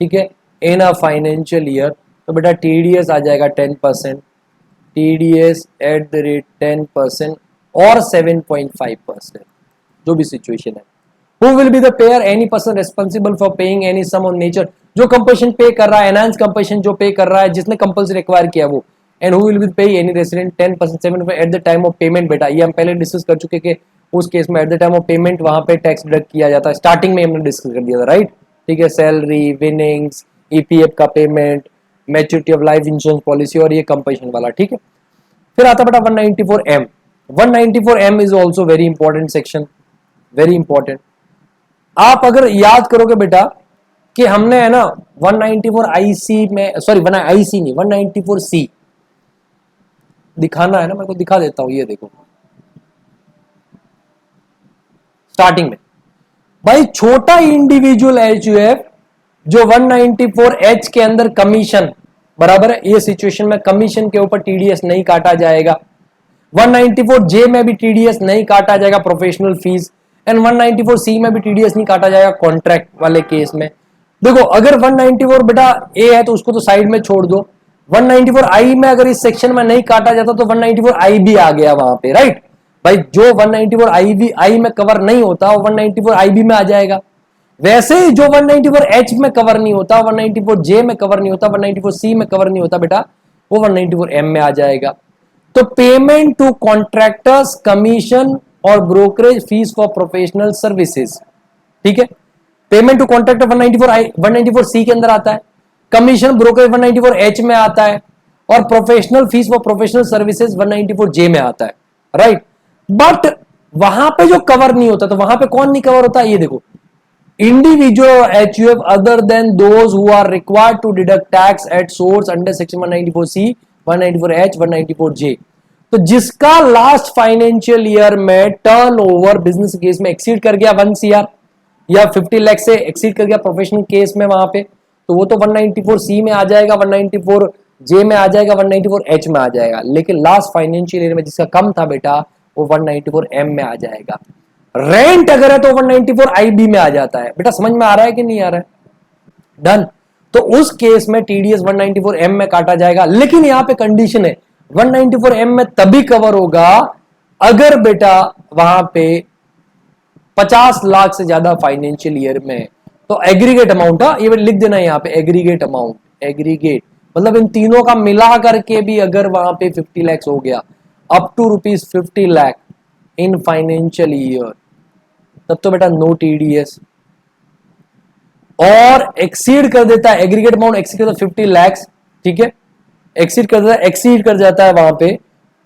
ठीक है, इन अ फाइनेंशियल ईयर, तो बेटा टीडीएस आ जाएगा 10%, टीडीएस एट द रेट 10% और 7.5%, जो भी सिचुएशन है। Who will be the payer? Any person responsible for paying any sum on nature, जो कंपल्शन पे कर रहा है, एनहांस कंपल्शन जो पे कर रहा है, जिसने कंपल्सरी रिक्वायर किया वो। And who will be pay any resident 10%, 7% eight the time of payment, बेटा ये हम पहले डिस्कस कर चुके कि उस केस में eight the time of payment वहां पे टैक्स डिडक्ट किया जाता है, स्टार्टिंग में हमने डिस्कस कर दिया था, राइट, ठीक है, सैलरी, विनिंग्स, ईपीएफ का payment, maturity of life insurance policy और ये कंपल्शन वाला, ठीक है। फिर आता बेटा 194M। 194M is also very important section, very important. आप अगर याद करोगे बेटा कि हमने है ना 194 आईसी में, सॉरी आईसी नहीं 194 सी दिखाना है ना, मेरे को दिखा देता हूं, ये देखो स्टार्टिंग में भाई छोटा इंडिविजुअल एचयूएफ जो 194 एच के अंदर कमीशन, बराबर है, ये सिचुएशन में कमीशन के ऊपर टीडीएस नहीं काटा जाएगा, 194 जे में भी टीडीएस नहीं काटा जाएगा प्रोफेशनल फीस, एंड 194 सी में भी टीडीएस नहीं काटा जाएगा कॉन्ट्रैक्ट वाले केस में। देखो अगर 194 बेटा ए है तो उसको तो साइड में छोड़ दो, 194 आई में अगर इस सेक्शन में नहीं काटा जाता तो 194 आई भी आ गया वहां पे, राइट भाई, जो 194 आई में कवर नहीं होता वो 194 आई बी में आ जाएगा। वैसे ही जो 194 एच में कवर नहीं होता, 194 जे में कवर नहीं होता, 194 सी में कवर नहीं होता बेटा, वो 194 एम में आ जाएगा। तो पेमेंट टू कॉन्ट्रैक्टर्स कमीशन और brokerage fees for professional services, ठीक है, पेमेंट टू कॉन्ट्रैक्टर 194 सी के अंदर आता है, कमीशन ब्रोकरेज 194 एच में आता है, और professional fees for professional services 194 जे में आता है, राइट। बट वहां पे जो कवर नहीं होता, तो वहां पे कौन नहीं कवर होता, ये देखो, individual HUF other than those who are required to deduct tax at source under section 194C, 194H, 194J। तो जिसका लास्ट फाइनेंशियल ईयर में टर्नओवर बिजनेस केस में एक्सीड कर गया 1 CR या 50 लाख से एक्सीड कर गया प्रोफेशनल केस में वहां पे, तो वो तो 194C में आ जाएगा, 194J में आ जाएगा, 194H में आ जाएगा। लेकिन लास्ट फाइनेंशियल ईयर में जिसका कम था बेटा वो 194M में आ जाएगा। रेंट अगर है तो 194 आईबी में आ जाता है। बेटा समझ में आ रहा है कि नहीं आ रहा है? डन। तो उस केस में टीडीएस 194 एम में काटा जाएगा, लेकिन यहां पे कंडीशन है 194 एम में तभी कवर होगा अगर बेटा वहां पे 50 लाख से ज्यादा फाइनेंशियल ईयर में, तो एग्रीगेट अमाउंट, ये लिख देना यहां पे एग्रीगेट अमाउंट, एग्रीगेट मतलब इन तीनों का मिला करके भी अगर वहां पे 50 लाख हो गया, up to ₹50 lakh in financial year, तब तो बेटा नो टीडीएस। और एक्सीड कर देता है, एग्रीगेट अमाउंट एक्सीड करता है 50 लाख, ठीक है, एक्सीड कर जाता है वहां पे,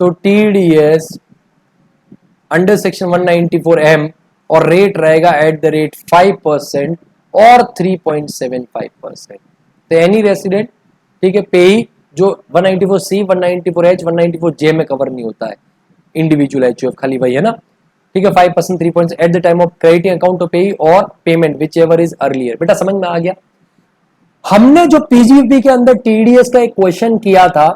तो टीडीएस अंडर सेक्शन 194M और रेट रहेगा एट द रेट 5% और 3.75%। तो एनी रेसिडेंट, ठीक है, पेई जो 194C, 194H, 194J में कवर नहीं होता है, इंडिविजुअल एचयूएफ खाली वही है ना, ठीक है, 5%, 3% at the time of crediting account to payee और payment whichever is earlier. बेटा समझ में आ गया? हमने जो पीजीपी के अंदर टीडीएस का एक क्वेश्चन किया था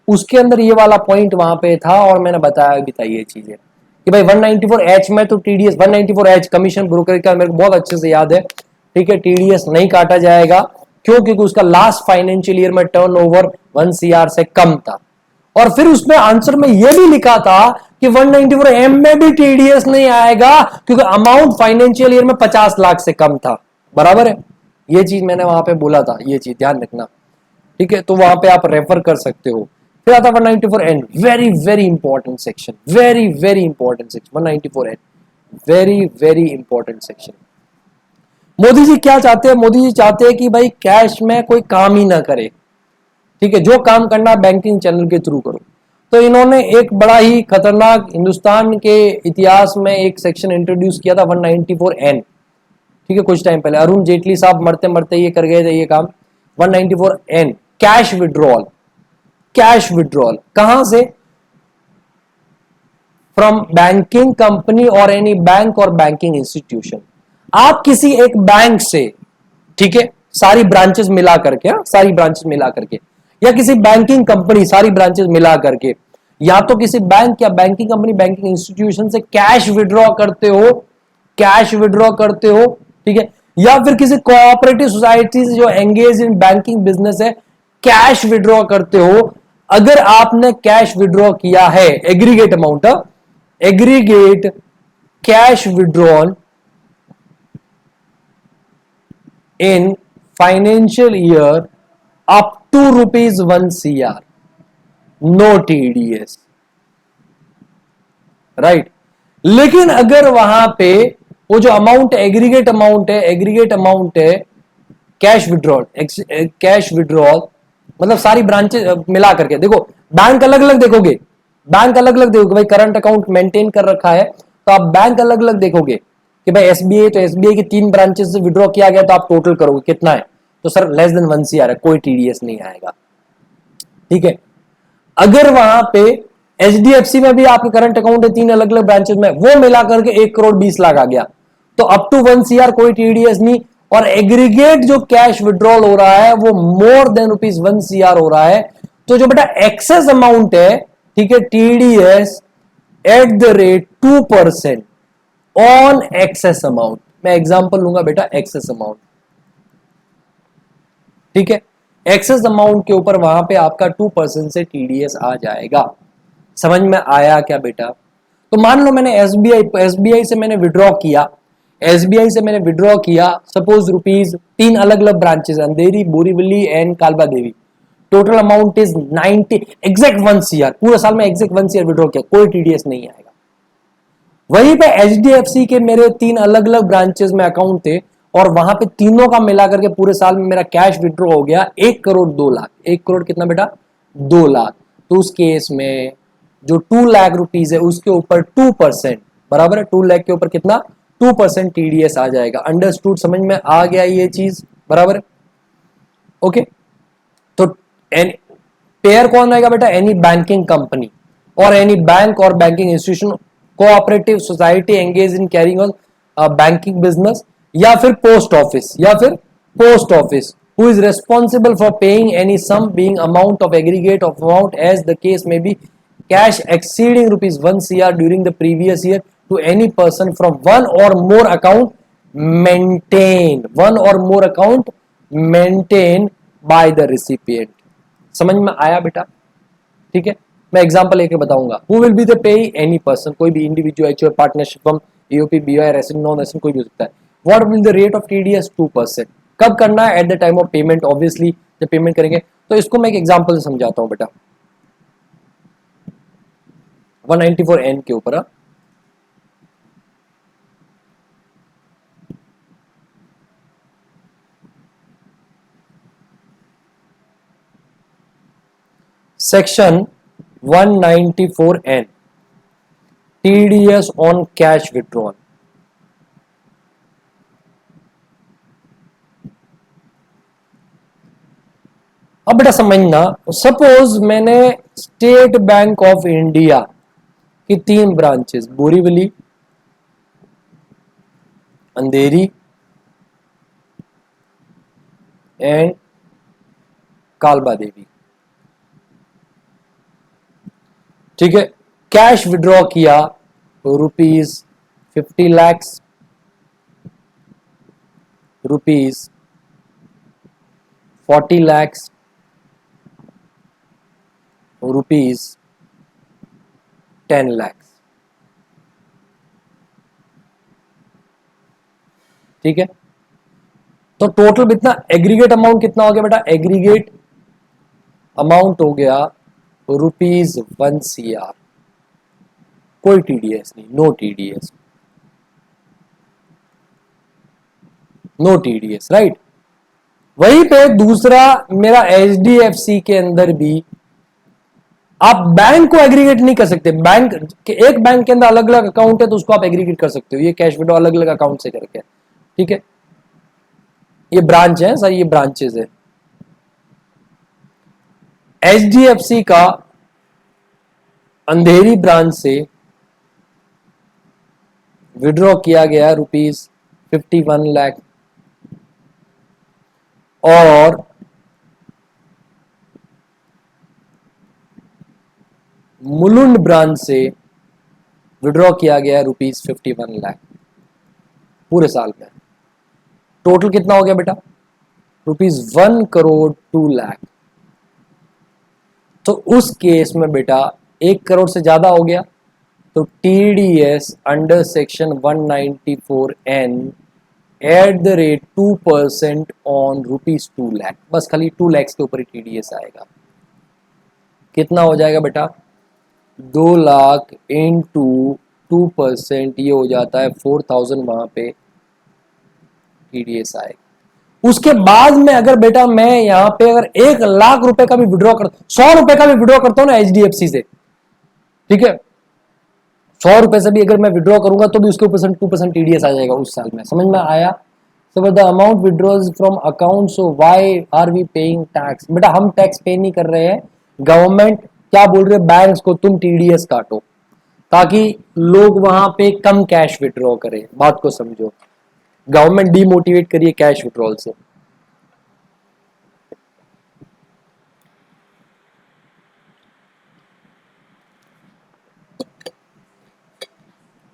उसके अंदर ये वाला पॉइंट वहां पे था और मैंने बताया भी था ये चीजें कि भाई 194H में तो टीडीएस 194H कमीशन ब्रोकर का मेरे को बहुत अच्छे से याद है, ठीक है, टीडीएस नहीं काटा जाएगा क्यों? क्योंकि उसका लास्ट फाइनेंशियल ईयर में टर्नओवर 1 CR से कम था। और फिर उसमें आंसर में यह भी लिखा था कि 194M में भी टीडीएस नहीं आएगा क्योंकि अमाउंट फाइनेंशियल ईयर में 50 लाख से कम था, बराबर है, ये चीज मैंने वहां पे बोला था, ये चीज ध्यान रखना, ठीक है, तो वहां पे आप रेफर कर सकते हो। फिर आता 194N, very very important section, very very important section 194N, very very important section. Modi ji क्या चाहते हैं? मोदी जी चाहते हैं कि भाई कैश में कोई काम ही ना करे, ठीक है, जो काम करना बैंकिंग चैनल के थ्रू करो। तो इन्होंने एक बड़ा ही खतरनाक हिंदुस्तान के इतिहास में एक सेक्शन इंट्रोड्यूस किया था 194N, ठीक है, कुछ टाइम पहले अरुण जेटली साहब मरते मरते ये कर गए थे ये काम। 194N cash withdrawal, cash withdrawal कहां से? फ्रॉम बैंकिंग कंपनी और एनी बैंक और बैंकिंग इंस्टीट्यूशन। आप किसी एक बैंक से, ठीक है, सारी ब्रांचेस मिला करके, सारी ब्रांचेस मिला करके, या किसी बैंकिंग कंपनी सारी ब्रांचेस मिला करके, या तो किसी बैंक या बैंकिंग कंपनी बैंकिंग इंस्टीट्यूशन से कैश विड्रॉ करते हो, कैश विड्रॉ करते हो, ठीक है, या फिर किसी कोऑपरेटिव सोसाइटी से जो एंगेज इन बैंकिंग बिजनेस है कैश विड्रॉ करते हो। अगर आपने कैश विड्रॉ किया है, aggregate amount, aggregate cash withdrawal in financial year up to ₹1 CR, no TDS, right. लेकिन अगर वहां पे वो जो अमाउंट एग्रीगेट अमाउंट है, एग्रीगेट अमाउंट है कैश विड्रॉल, कैश विड्रॉल मतलब सारी ब्रांचेस मिला करके, देखो बैंक अलग अलग देखोगे, बैंक अलग अलग देखोगे, भाई करंट अकाउंट मेंटेन कर रखा है तो आप बैंक अलग अलग देखोगे, कि भाई एसबीआई, तो एसबीआई की 3 ब्रांचेस से विड्रॉ किया गया, तो आप टोटल करोगे कितना है, तो सर लेस देन 1 CR है, कोई टीडीएस नहीं आएगा। ठीक है। अगर वहां पे एचडीएफसी में भी आपके करंट अकाउंट है 3 अलग अलग ब्रांचेस में, वो मिला करके 1,20,00,000 आ गया, तो अप टू 1 CR कोई टीडीएस नहीं, और एग्रीगेट जो कैश विड्रॉल हो रहा है वो मोर देन ₹1 CR हो रहा है, तो जो बेटा एक्सेस अमाउंट है, ठीक है, TDS at the rate 2% on excess amount. मैं एग्जांपल लूंगा बेटा एक्सेस अमाउंट, ठीक है, एक्सेस अमाउंट के ऊपर वहां पे आपका 2% से टीडीएस आ जाएगा। समझ में आया क्या बेटा? तो मान लो मैंने एसबीआई से मैंने विड्रॉ किया, एसबीआई से मैंने विड्रॉ किया सपोज रुपीज 3 अलग अलग branches, Andheri, Borivali and कालबा Devi, total amount is 90 exact 1 CR, पूरे साल में एग्जैक्ट 1 CR विड्रॉ किया, कोई टीडीएस नहीं आएगा। वहीं पे एचडीएफसी के मेरे 3 अलग अलग ब्रांचेस में अकाउंट थे, और वहां पे तीनों का मिला करके पूरे साल में मेरा कैश विड्रॉ हो गया 1,02,00,000। 1 करोड़ कितना बेटा? 2 लाख। तो उस केस में जो 2 लाख रुपीज है उसके ऊपर 2%, बराबर है, 2 लाख के ऊपर कितना? 2% टीडीएस आ जाएगा। अंडरस्टूड? समझ में आ गया ये चीज? बराबर है, ओके। तो पेयर कौन रहेगा बेटा? एनी बैंकिंग कंपनी और एनी बैंक और banking institution, cooperative society engage in carrying on banking business, या फिर पोस्ट ऑफिस, या फिर post office who is responsible for paying any sum being amount of aggregate of amount as the case में be cash exceeding ₹1 CR during the previous year to any person from one और more account maintain by the recipient. समझ में आया बेटा? ठीक है, मैं example लेके बताऊंगा। Who will be the pay? Any person, कोई भी individual, HO, partnership firm, EOP, BOI, resident, non resident, कोई भी हो सकता है। What will the rate of TDS? 2%। कब करना है? At the time of payment, obviously जब पेमेंट करेंगे। तो इसको मैं एक एग्जांपल से समझाता हूं बेटा, 194N के ऊपर। Section 194N, TDS on cash withdrawal। अब बेटा समझना, सपोज मैंने स्टेट बैंक ऑफ इंडिया की 3 ब्रांचेस, बोरीवली, अंधेरी एंड कालबा देवी, ठीक है, कैश विड्रॉ किया ₹50 लाख, ₹40 लाख, ₹10 लाख। ठीक है, तो टोटल कितना एग्रीगेट अमाउंट कितना हो गया बेटा? एग्रीगेट अमाउंट हो गया ₹1 CR। कोई टीडीएस नहीं, no TDS, no TDS, right. वहीं पे दूसरा मेरा एचडीएफसी के अंदर भी आप बैंक को एग्रीगेट नहीं कर सकते। बैंक के, एक बैंक के अंदर अलग अलग अकाउंट है तो उसको आप एग्रीगेट कर सकते हो, ये कैश विड्रॉ अलग अलग अकाउंट से करके। ठीक है, ये ब्रांच है सर, ये ब्रांचेस है। एचडीएफसी का अंधेरी ब्रांच से विड्रॉ किया गया ₹51 लाख, और मुलुंड ब्रांच से विड्रॉ किया गया ₹51 लाख। पूरे साल में टोटल कितना हो गया बेटा? ₹1,02,00,000। तो उस केस में बेटा 1 करोड़ से ज्यादा हो गया, तो TDS under section 194N at the rate 2% on ₹2 lakh. बस खाली 2 लाख के ऊपर ही टीडीएस आएगा। कितना हो जाएगा बेटा? 2 लाख इंटू 2%, ये हो जाता है 4,000, वहां पे टीडीएस आएगा। उसके बाद में अगर बेटा मैं यहां पे अगर 1 लाख रुपए का भी विड्रॉ करता, 100 रुपए का भी विड्रॉ करता हूं ना एचडीएफसी से, ठीक है, 100 रुपए से भी अगर मैं विड्रॉ करूंगा तो भी उसके ऊपर 2% टीडीएस आ जाएगा उस साल में, समझ में आया? So the amount withdraws from account, so why are we paying tax? बेटा हम टैक्स पे नहीं कर रहे हैं, गवर्नमेंट क्या बोल रहे हैं बैंक्स को, तुम टीडीएस काटो ताकि लोग वहां पे कम कैश विड्रॉ करें। बात को समझो, गवर्नमेंट डीमोटिवेट करिए कैश विड्रॉल से।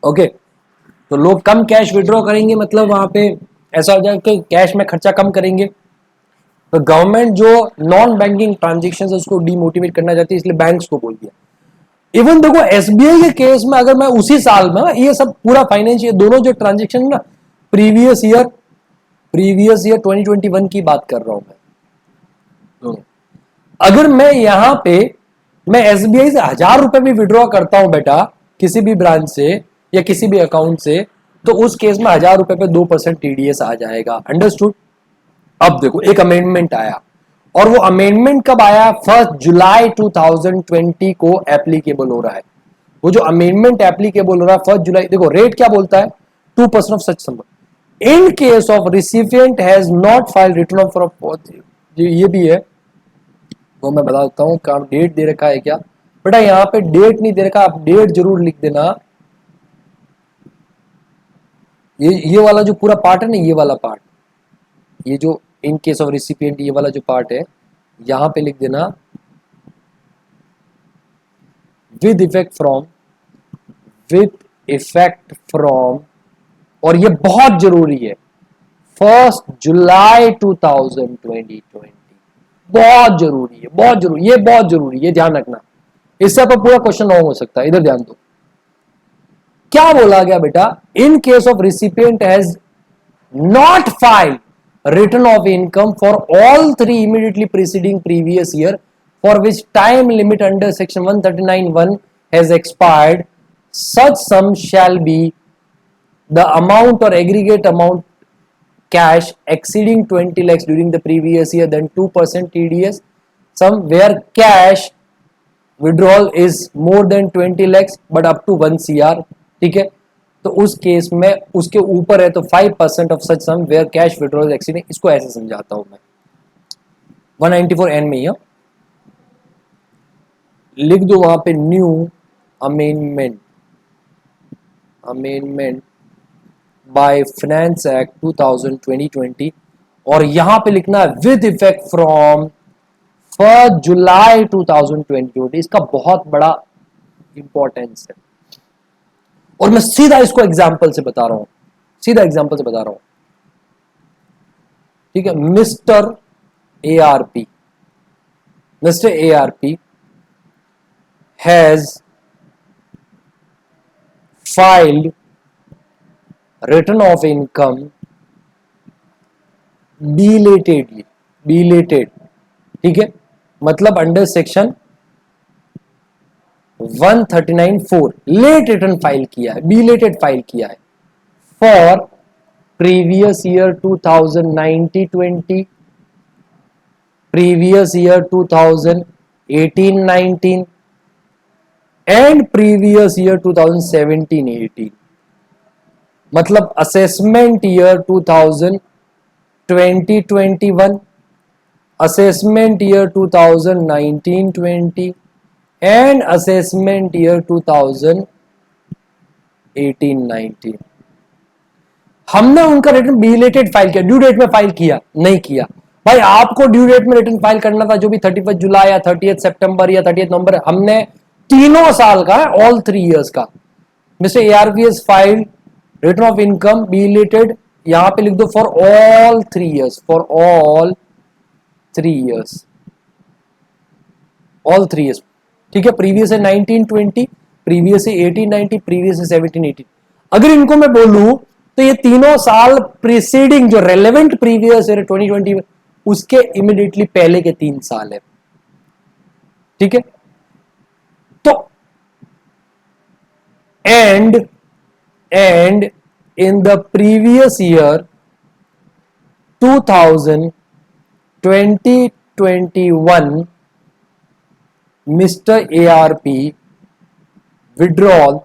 ओके, तो लोग कम कैश विड्रॉ करेंगे, मतलब वहां पे ऐसा हो जाए कि कैश में खर्चा कम करेंगे, तो गवर्नमेंट जो नॉन बैंकिंग ट्रांजेक्शन है उसको डीमोटिवेट करना चाहती है, इसलिए बैंक्स को बोल दिया। इवन देखो एसबीआई के केस में अगर मैं उसी साल में ये सब पूरा फाइनेंशियल दोनों जो ट्रांजेक्शन ना प्रीवियस ईयर 2021 की बात कर रहा हूं मैं दोनों। अगर मैं यहां पे मैं एसबीआई से 1,000 रुपए भी विड्रॉ करता हूं बेटा किसी भी ब्रांच से या किसी भी अकाउंट से, तो उस केस में 1,000 रुपए पे 2% टीडीएस आ जाएगा। अंडरस्टूड? अब देखो एक अमेंडमेंट आया, और वो अमेंडमेंट कब आया? 1 जुलाई 2020 को एप्लीकेबल हो रहा है। वो जो अमेंडमेंट एप्लीकेबल हो रहा है 1 जुलाई, देखो रेट क्या बोलता है? 2% of such sum in case of recipient has not file return of, ये भी है वो मैं बता देता हूँ। काम डेट दे रखा है क्या बेटा? यहाँ पे डेट नहीं दे रखा, आप डेट जरूर लिख देना। ये वाला जो पूरा पार्ट है ना, ये वाला पार्ट, ये जो इन केस ऑफ रिसिपिएंट ये वाला जो पार्ट है, यहां पे लिख देना विद इफेक्ट फ्रॉम, और ये बहुत जरूरी है, 1 जुलाई 2020। बहुत जरूरी है, बहुत जरूरी, ये बहुत जरूरी है, ध्यान रखना। इससे आपका पूरा क्वेश्चन रॉन्ग हो सकता है, इधर ध्यान दो। क्या बोला गया बेटा? इन case of recipient has not file return of income for all three immediately preceding previous year for which time limit under section 139(1) has expired, such sum shall be the amount or aggregate amount cash exceeding 20 lakhs during the previous year, then 2% TDS sum where cash withdrawal is more than 20 lakhs but up to 1 CR। ठीक है, तो उस case में उसके ऊपर है तो 5% of such sum where cash withdrawal exceeding. इसको ऐसे समझाता हूं मैं 194 एन में ही लिख दो वहां पे new amendment by finance act 2020 और यहां पे लिखना है विद इफेक्ट फ्रॉम 1 जुलाई 2020। इसका बहुत बड़ा इंपॉर्टेंस है और मैं सीधा इसको एग्जाम्पल से बता रहा हूं, ठीक है। Mister ARP has filed return of income belated, ठीक है, मतलब under section 139(4) late return file किया है, बिलेटेड फाइल किया है for previous year 2019-20, previous year 2018-19 and previous year 2017-18। मतलब assessment year 2020-21, assessment year 2019-20 and assessment year 2018-19। हमने उनका रिटर्न बिलेटेड फाइल किया, ड्यू डेट में फाइल किया नहीं किया। भाई आपको ड्यू डेट में रिटर्न फाइल करना था जो भी 31 जुलाई या 30 सितंबर या 30 नवंबर, हमने तीनों साल का है, ऑल 3 इयर्स का। Mister ARPS file return of income belated, यहां पे लिख दो for all 3 years, for all 3 years, all 3 years, ठीक है। प्रीवियस है 19-20, प्रीवियस है 18-19, प्रीवियस है 17-18। अगर इनको मैं बोलूं तो ये तीनों साल प्रीसीडिंग जो रेलेवेंट प्रीवियस है 2020 उसके इमीडिएटली पहले के 3 साल है, ठीक है। तो and in the previous year 2020-21 mister ARP withdrawal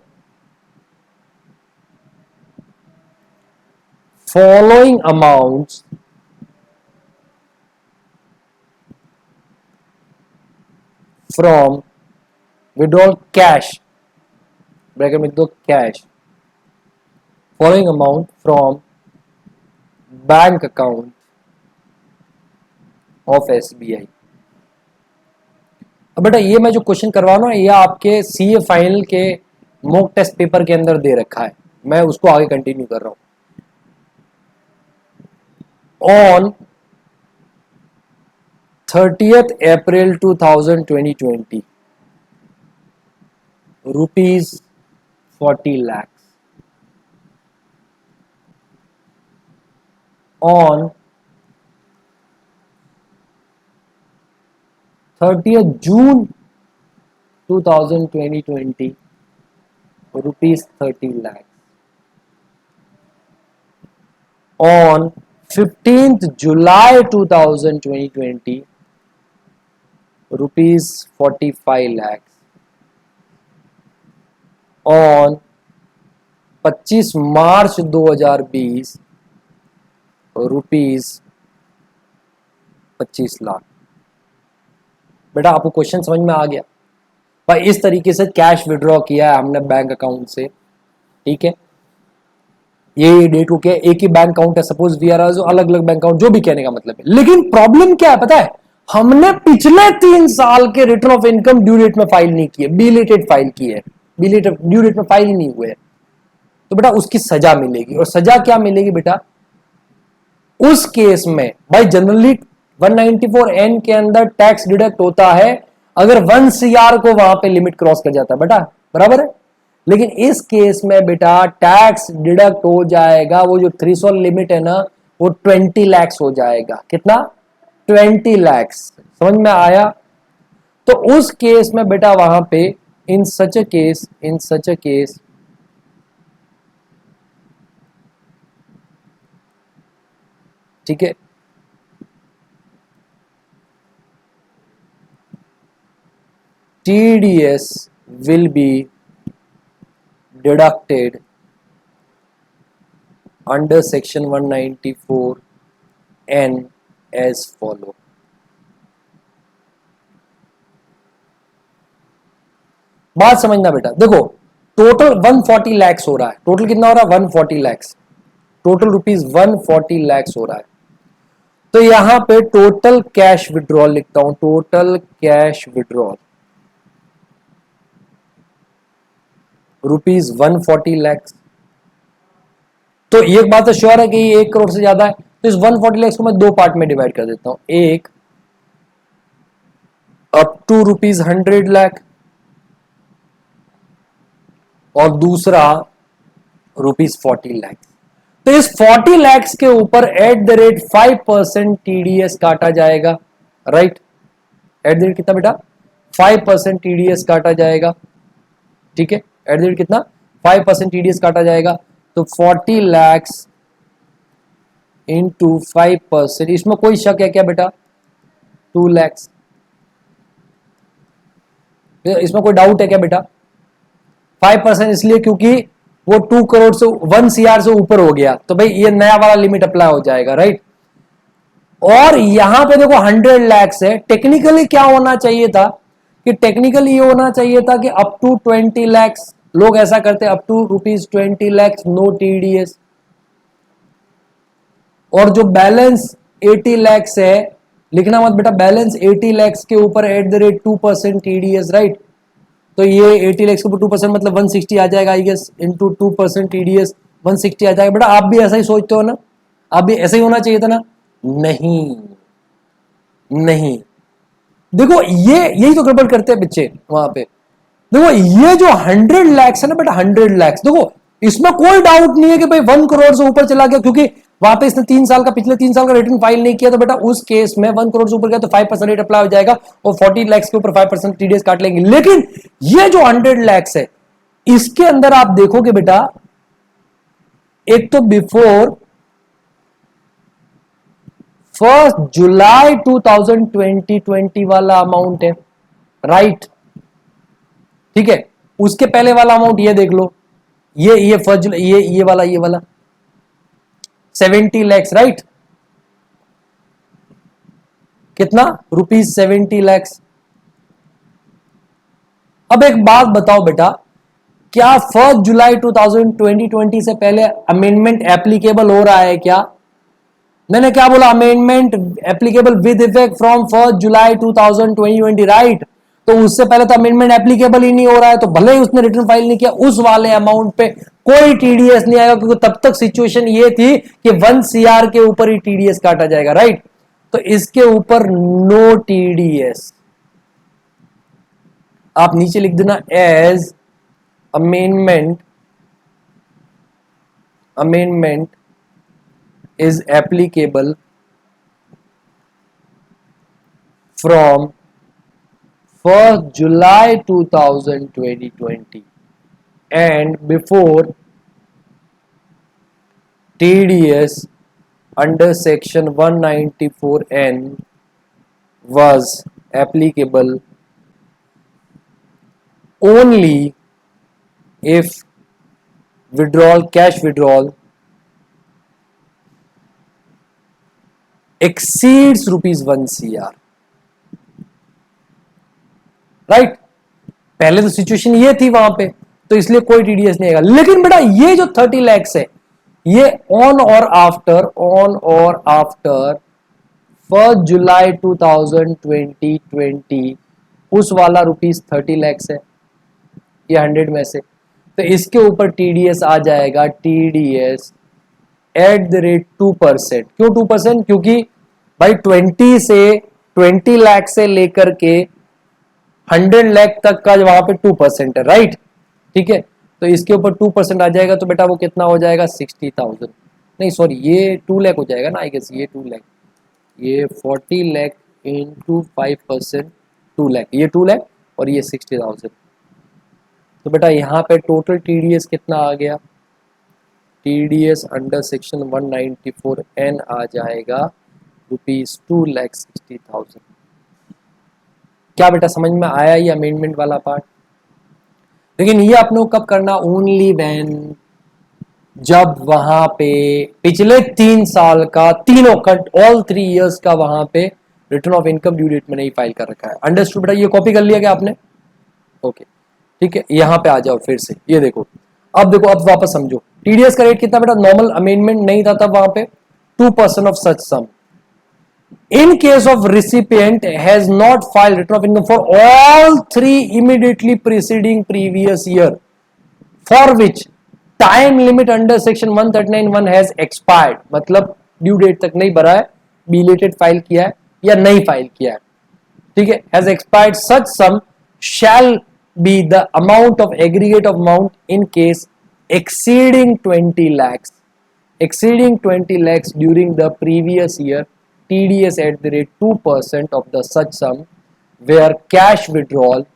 following amounts from withdrawal cash, bracket में दो cash, following amount from bank account of SBI. अब बेटा ये मैं जो क्वेश्चन करवा रहा हूं ये आपके सीए फाइनल के मॉक टेस्ट पेपर के अंदर दे रखा है, मैं उसको आगे कंटिन्यू कर रहा हूं। On 30th April 2020 rupees 40 lakhs, on 30th June 2020 rupees 30 lakhs, on 15th July 2020 rupees 45 lakhs, on 25 March 2020 rupees 25 lakh. बेटा आपको क्वेश्चन समझ में आ गया भाई? इस तरीके से कैश विड्रॉ किया है हमने बैंक अकाउंट से, ठीक है। ये डेट को क्या, एक ही बैंक अकाउंट है, सपोज वी आर अलग अलग बैंक अकाउंट, जो भी कहने का मतलब है। लेकिन प्रॉब्लम क्या है पता है, हमने पिछले 3 साल के return of income due date में फाइल नहीं किए, बिलेटेड फाइल की है, बिलेटेड ड्यू डेट में फाइल ही नहीं हुए, तो बेटा उसकी सजा मिलेगी। और सजा क्या मिलेगी बेटा, उस केस में भाई जनरली 194N के अंदर टैक्स डिडक्ट होता है अगर 1 CR को वहां पे लिमिट क्रॉस कर जाता है बेटा, बराबर है। लेकिन इस केस में बेटा टैक्स डिडक्ट हो जाएगा, वो जो थ्रेशोल्ड लिमिट है ना वो 20 lakhs हो जाएगा। कितना? 20 lakhs। समझ में आया? तो उस केस में बेटा वहां पे इन सच अ केस ठीक है, TDS will be deducted under section 194N as follow। बात समझना बेटा, देखो टोटल 140 lakhs हो रहा है, टोटल कितना हो रहा है 140 lakhs, टोटल रुपीज 140 lakhs हो रहा है। तो यहां पे टोटल कैश विड्रॉल लिखता हूं, total cash withdrawal rupees 140 lakhs। तो एक बात तो श्योर है कि ये 1 करोड़ से ज्यादा है, तो इस 140 lakhs को मैं 2 पार्ट में डिवाइड कर देता हूं, एक अप टू रुपीज 100 लाख और दूसरा रुपीज 40 लाख। तो इस 40 lakhs के ऊपर एट द रेट 5% TDS काटा जाएगा, राइट। एट द रेट कितना बेटा 5% TDS काटा जाएगा, ठीक है। एट द रेट कितना 5% TDS काटा जाएगा। तो 40 lakhs इंटू 5%, इसमें कोई शक है क्या बेटा 2 lakhs, इसमें कोई डाउट है क्या बेटा? 5% इसलिए क्योंकि वो 2 करोड़ से 1 CR से ऊपर हो गया, तो भाई ये नया वाला लिमिट अप्लाई हो जाएगा, राइट। और यहां पे देखो 100 lakhs है, टेक्निकली क्या होना चाहिए था कि टेक्निकली ये होना चाहिए था कि अप टू 20 lakhs, लोग ऐसा करते हैं up to rupees 20 lakhs no TDS, और जो बैलेंस 80 lakhs है, लिखना मत बेटा, बैलेंस 80 lakhs के ऊपर at the rate 2% TDS, right. तो ये 80 lakhs के ऊपर 2% मतलब 160 आ जाएगा आई गेस, इंटू 2% TDS 160 आ जाएगा। बेटा आप भी ऐसा ही सोचते हो ना, आप भी ऐसा ही होना चाहिए था ना? नहीं नहीं, देखो ये यही तो गड़बड़ करते हैं बच्चे वहां पे। देखो ये जो 100 lakhs है ना बेटा, 100 lakhs देखो इसमें कोई डाउट नहीं है कि भाई 1 करोड़ से ऊपर चला गया, क्योंकि वहां पे इसने 3 साल का, पिछले 3 साल का रिटर्न फाइल नहीं किया, तो बेटा उस केस में 1 करोड़ से ऊपर गया तो 5% रेट अप्लाई हो जाएगा और 40 lakhs के ऊपर 5% TDS काट लेंगे। लेकिन ये जो 100 lakhs है इसके अंदर आप देखोगे बेटा, एक तो बिफोर 1 जुलाई 2020 वाला अमाउंट है, राइट, ठीक है। उसके पहले वाला अमाउंट ये देख लो, ये फर्स्ट, ये वाला 70 लैक्स, राइट? कितना? रुपीज 70 लैक्स। अब एक बात बताओ बेटा, क्या 1 जुलाई 2020 से पहले अमेंडमेंट एप्लीकेबल हो रहा है क्या? मैंने क्या बोला? Amendment applicable with effect from 1 July 2020, right? तो उससे पहले तो अमेंडमेंट एप्लीकेबल ही नहीं हो रहा है, तो भले ही उसने रिटर्न फाइल नहीं किया, उस वाले अमाउंट पे कोई टीडीएस नहीं आएगा, क्योंकि तब तक सिचुएशन ये थी कि 1 सीआर के ऊपर ही टीडीएस काटा जाएगा, राइट? तो इसके ऊपर नो टीडीएस। आप नीचे लिख देना as amendment is applicable from 1st July 2020 and before TDS under section 194N was applicable only if cash withdrawal exceeds rupees 1 CR, right? पहले तो सिचुएशन ये थी वहां पे, तो इसलिए कोई टीडीएस नहीं आएगा। लेकिन बेटा ये जो 30 लैक्स है, ये ऑन और आफ्टर 1 जुलाई 2020 उस वाला रुपीज 30 लैक्स है, ये 100 में से, तो इसके ऊपर टीडीएस आ जाएगा, टीडीएस एट द रेट 2%। क्यों 2%? क्योंकि भाई 20 लाख से लेकर के 100 लाख तक का वहां पे 2% है, राइट? ठीक है, तो इसके ऊपर 2% आ जाएगा, तो बेटा वो कितना हो जाएगा? 60,000, नहीं सॉरी, ये 2 लाख हो जाएगा ना, आई गेस ये 2 लाख, ये 40 लाख इंटू 5%, 2 लाख, ये 2 लाख और ये 60,000। तो बेटा यहाँ पे टोटल टीडीएस कितना आ गया? टीडीएस अंडर सेक्शन 194N आ जाएगा रुपीज 2,60,000। क्या बेटा समझ में आया ये अमेंडमेंट वाला पार्ट? लेकिन ये आपने कब करना? ओनली व्हेन जब वहां पे पिछले 3 साल का तीनों कट ऑल 3 इयर्स का वहां पे return of income due date में नहीं फाइल कर रखा है। अंडरस्टूड बेटा? ये कॉपी कर लिया क्या आपने? ओके ठीक है, यहां पे आ जाओ फिर से, ये देखो, अब देखो, अब वापस समझो। टीडीएस का रेट कितना बेटा? नॉर्मल अमेंडमेंट नहीं था तब वहां पे 2% of such sum in case of recipient has not filed return of income for all 3 immediately preceding previous year for which time limit under section 139(1) has expired, मतलब due date तक नहीं भरा है, बिलेटेड फाइल किया है या नहीं file किया है, ठीक है, has expired, such sum shall be the amount of aggregate of amount in case exceeding 20 lakhs during the previous year, TDS at the rate 2% of the such sum where cash withdrawal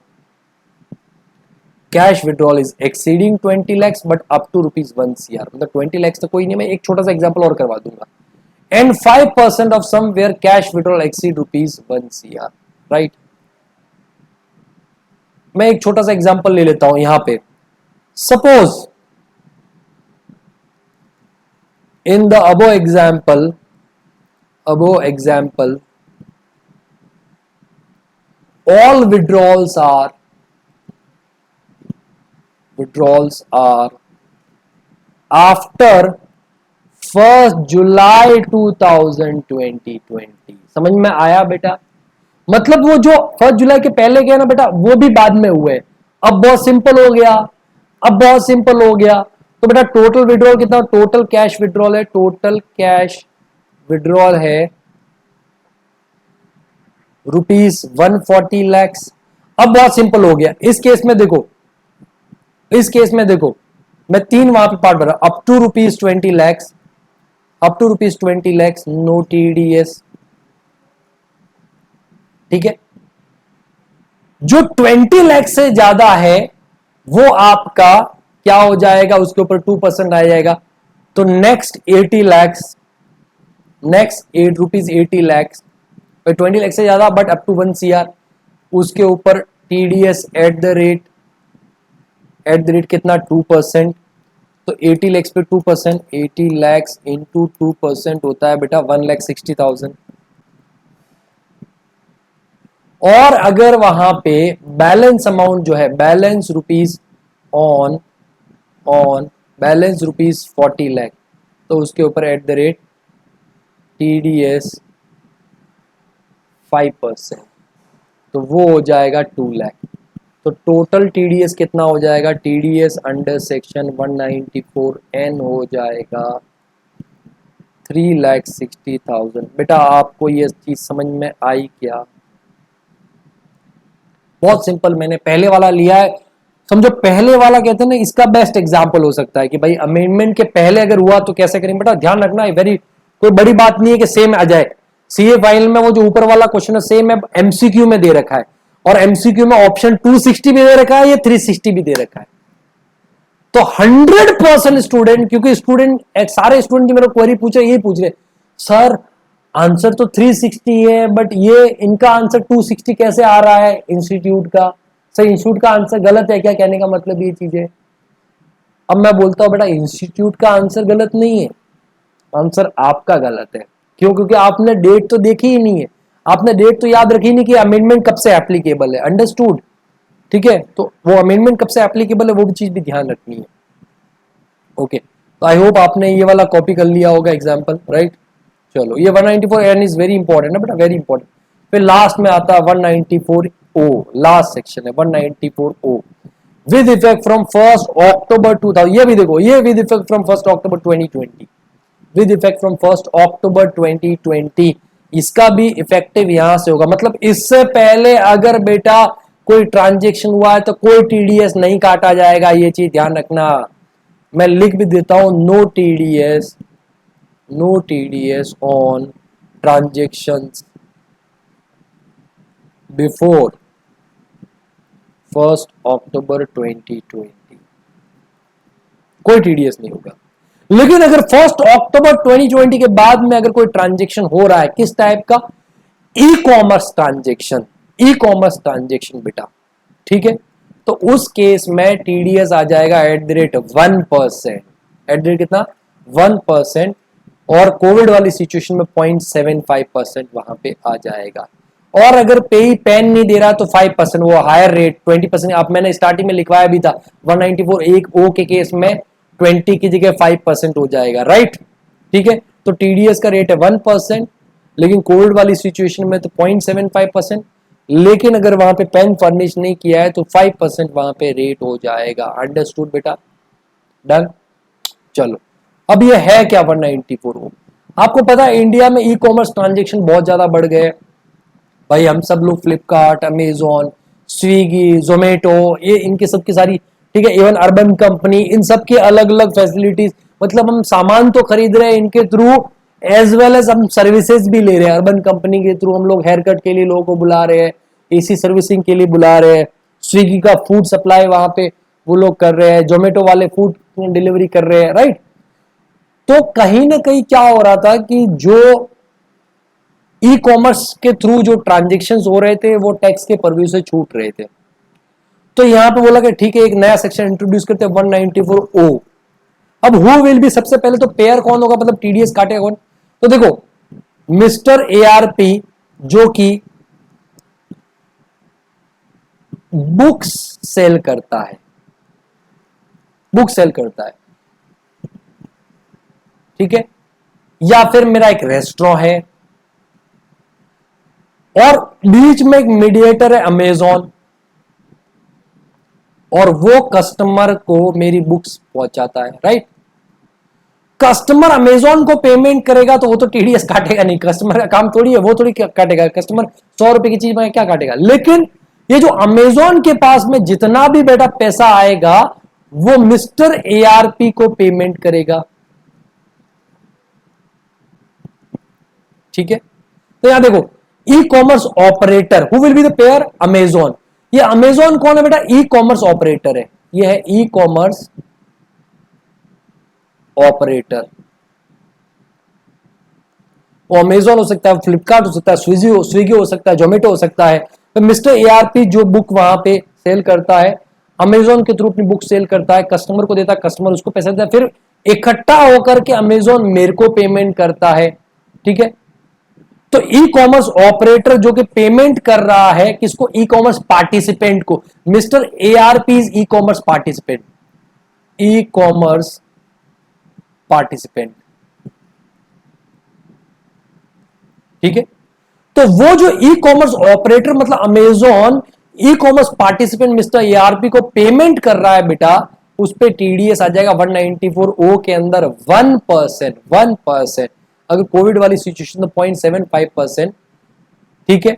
is exceeding 20 lakhs but up to rupees 1 CR, मतलब 20 lakhs तो कोई नहीं, मैं एक छोटा सा example और करवा दूंगा, and 5% of sum where cash withdrawal exceed rupees 1 CR, right? मैं एक छोटा सा एग्जांपल ले लेता हूं यहां पे। Suppose in the above example all withdrawals are after 1st July 2020। समझ में आया बेटा? मतलब वो जो 1 जुलाई के पहले गया ना बेटा, वो भी बाद में हुए। अब बहुत सिंपल हो गया, तो बेटा टोटल विड्रॉल कितना? टोटल कैश विड्रॉल है रुपीज 140 लैक्स। अब बहुत सिंपल हो गया, इस केस में देखो मैं 3 वहां पे पार्ट बना, up to rupees 20 lakhs no TDS, ठीक है। जो 20 लाख से ज्यादा है वो आपका क्या हो जाएगा? उसके ऊपर 2% आ जाएगा, तो नेक्स्ट 80 लैक्स, नेक्स्ट 80 लैक्स, 20 लाख से ज्यादा बट अप टू 1 CR, उसके ऊपर टीडीएस एट द रेट कितना? 2%। तो 80 lakhs पे 2%, 80 lakhs इंटू 2% होता है बेटा 1,60,000। और अगर वहां पे बैलेंस अमाउंट जो है, balance rupees on on balance rupees 40 lakh, तो उसके ऊपर एट द रेट TDS 5%, तो वो हो जाएगा 2 लाख। तो टोटल TDS कितना हो जाएगा? TDS अंडर सेक्शन 194N हो जाएगा 3,60,000। बेटा आपको ये चीज समझ में आई क्या? बहुत सिंपल, मैंने पहले वाला लिया है, समझो पहले वाला कहते हैं ना, इसका बेस्ट एग्जांपल हो सकता है कि भाई अमेंडमेंट के पहले अगर हुआ तो कैसे करेंगे। बेटा ध्यान रखना, वेरी कोई बड़ी बात नहीं है कि सेम आ जाए। सीए फाइनल में वो जो ऊपर वाला क्वेश्चन है सेम है, एमसीक्यू में दे रखा है, और एमसीक्यू में ऑप्शन 260 भी दे रखा है या 360 भी दे रखा है। तो 100% स्टूडेंट, क्योंकि स्टूडेंट सारे स्टूडेंट जो मेरे क्वेरी पूछ रहे यही पूछ रहे, सर आंसर तो 360 है बट ये इनका आंसर 260 कैसे आ रहा है इंस्टीट्यूट का? सर इंस्टीट्यूट का आंसर गलत है क्या? कहने का मतलब ये चीज है। अब मैं बोलता हूं बेटा इंस्टीट्यूट का आंसर गलत नहीं है, आंसर आपका गलत है। क्यों? क्योंकि आपने डेट तो देखी ही नहीं है, आपने डेट तो याद रखी नहीं कि अमेंडमेंट कब से एप्लीकेबल है। अंडरस्टूड? ठीक है, तो वो अमेंडमेंट कब से एप्लीकेबल है वो भी चीज भी ध्यान रखनी है। ओके, तो आई होप आपने ये वाला कॉपी कर लिया होगा एग्जाम्पल, राइट। चलो, ये 194N इज वेरी इंपॉर्टेंट है बेटा, वेरी इंपॉर्टेंट। फिर लास्ट में आता है 194O, लास्ट सेक्शन है 194O, विद इफेक्ट फ्रॉम 1 अक्टूबर 2000। ये भी देखो, ये with effect from 1 October 2020, with effect from 1 October 2020, इसका भी इफेक्टिव यहां से होगा। मतलब इससे पहले अगर बेटा कोई ट्रांजेक्शन हुआ है तो कोई टीडीएस नहीं काटा जाएगा, ये चीज ध्यान रखना। मैं लिख भी देता हूं, no TDS on transactions before 1 October 2020, कोई टीडीएस नहीं होगा। लेकिन अगर 1 अक्टूबर 2020 के बाद में अगर कोई ट्रांजेक्शन हो रहा है, किस टाइप का? E commerce transaction, e commerce transaction बेटा, ठीक है, तो उस केस में टीडीएस आ जाएगा at the rate 1%, at the rate कितना? 1%, और कोविड वाली सिचुएशन में 0.75% वहां पे आ जाएगा। और अगर पेई पेन नहीं दे रहा तो 5%, वो हायर रेट 20%। आप मैंने स्टार्टिंग में लिखवाया भी था 194 एक ओ के केस में 20 की जगह 5% हो जाएगा, राइट। ठीक है, तो टीडीएस का रेट है 1%, लेकिन कोविड वाली सिचुएशन में तो 0.75%। लेकिन अगर वहां पे पेन फर्निश नहीं किया है तो 5% वहां पे रेट हो जाएगा। अंडरस्टूड बेटा? डन। चलो, अब ये है क्या 194? आपको पता है इंडिया में ई कॉमर्स ट्रांजेक्शन बहुत ज्यादा बढ़ गए भाई। हम सब लोग फ्लिपकार्ट, अमेजोन, स्विगी, जोमेटो, ये इनके सबकी सारी, ठीक है, इवन अर्बन कंपनी, इन सब की अलग अलग फैसिलिटीज, मतलब हम सामान तो खरीद रहे हैं इनके थ्रू, एज वेल एज हम सर्विसेज भी ले रहे हैं। अर्बन कंपनी के थ्रू हम लोग हेयर कट के लिए लोगों को बुला रहे हैं, एसी सर्विसिंग के लिए बुला रहे हैं, स्विगी का फूड सप्लाई वहां पे वो लोग कर रहे हैं, जोमेटो वाले फूड डिलीवरी कर रहे हैं, राइट। तो कहीं ना कहीं क्या हो रहा था कि जो ई कॉमर्स के थ्रू जो ट्रांजेक्शन्स हो रहे थे वो टैक्स के परव्यू से छूट रहे थे। तो यहां पे बोला कि ठीक है, एक नया सेक्शन इंट्रोड्यूस करते हैं 194O। अब हु विल बी, सबसे पहले तो पेयर कौन होगा, मतलब टीडीएस काटेगा कौन? तो देखो, मिस्टर ARP जो कि बुक्स सेल करता है, बुक सेल करता है, ठीक है, या फिर मेरा एक रेस्टोरेंट है और बीच में एक मीडिएटर है अमेजॉन, और वो कस्टमर को मेरी बुक्स पहुंचाता है, राइट। कस्टमर अमेजॉन को पेमेंट करेगा तो वो तो टीडीएस काटेगा नहीं, कस्टमर का काम थोड़ी है, वो थोड़ी काटेगा। कस्टमर 100 रुपए की चीज में क्या काटेगा? लेकिन ये जो अमेजॉन के पास में जितना भी बेटा पैसा आएगा वो मिस्टर ARP को पेमेंट करेगा, ठीक है। तो यहां देखो, ई commerce operator, who will be the pair? Amazon. ये अमेजॉन कौन है बेटा? ई कॉमर्स ऑपरेटर है, ये है ई कॉमर्स ऑपरेटर। वो अमेजॉन हो सकता है, फ्लिपकार्ट हो सकता है, स्विगी हो सकता है, जोमेटो हो सकता है। तो मिस्टर ARP जो बुक वहां पे सेल करता है, अमेजोन के थ्रू अपनी बुक सेल करता है, कस्टमर को देता है, कस्टमर उसको पैसा देता है, फिर इकट्ठा होकर के अमेजोन मेरे को पेमेंट करता है। ठीक है, तो ई कॉमर्स ऑपरेटर जो कि पेमेंट कर रहा है किसको? ई कॉमर्स पार्टिसिपेंट को। Mister ARP is E commerce participant, E commerce participant. ठीक है, तो वो जो ई कॉमर्स ऑपरेटर मतलब अमेजॉन ई कॉमर्स पार्टिसिपेंट मिस्टर एआरपी को पेमेंट कर रहा है बेटा, उस पे टीडीएस आ जाएगा 194 ओ के अंदर 1%। 1%, अगर कोविड वाली सिचुएशन तो 0.75%। ठीक है,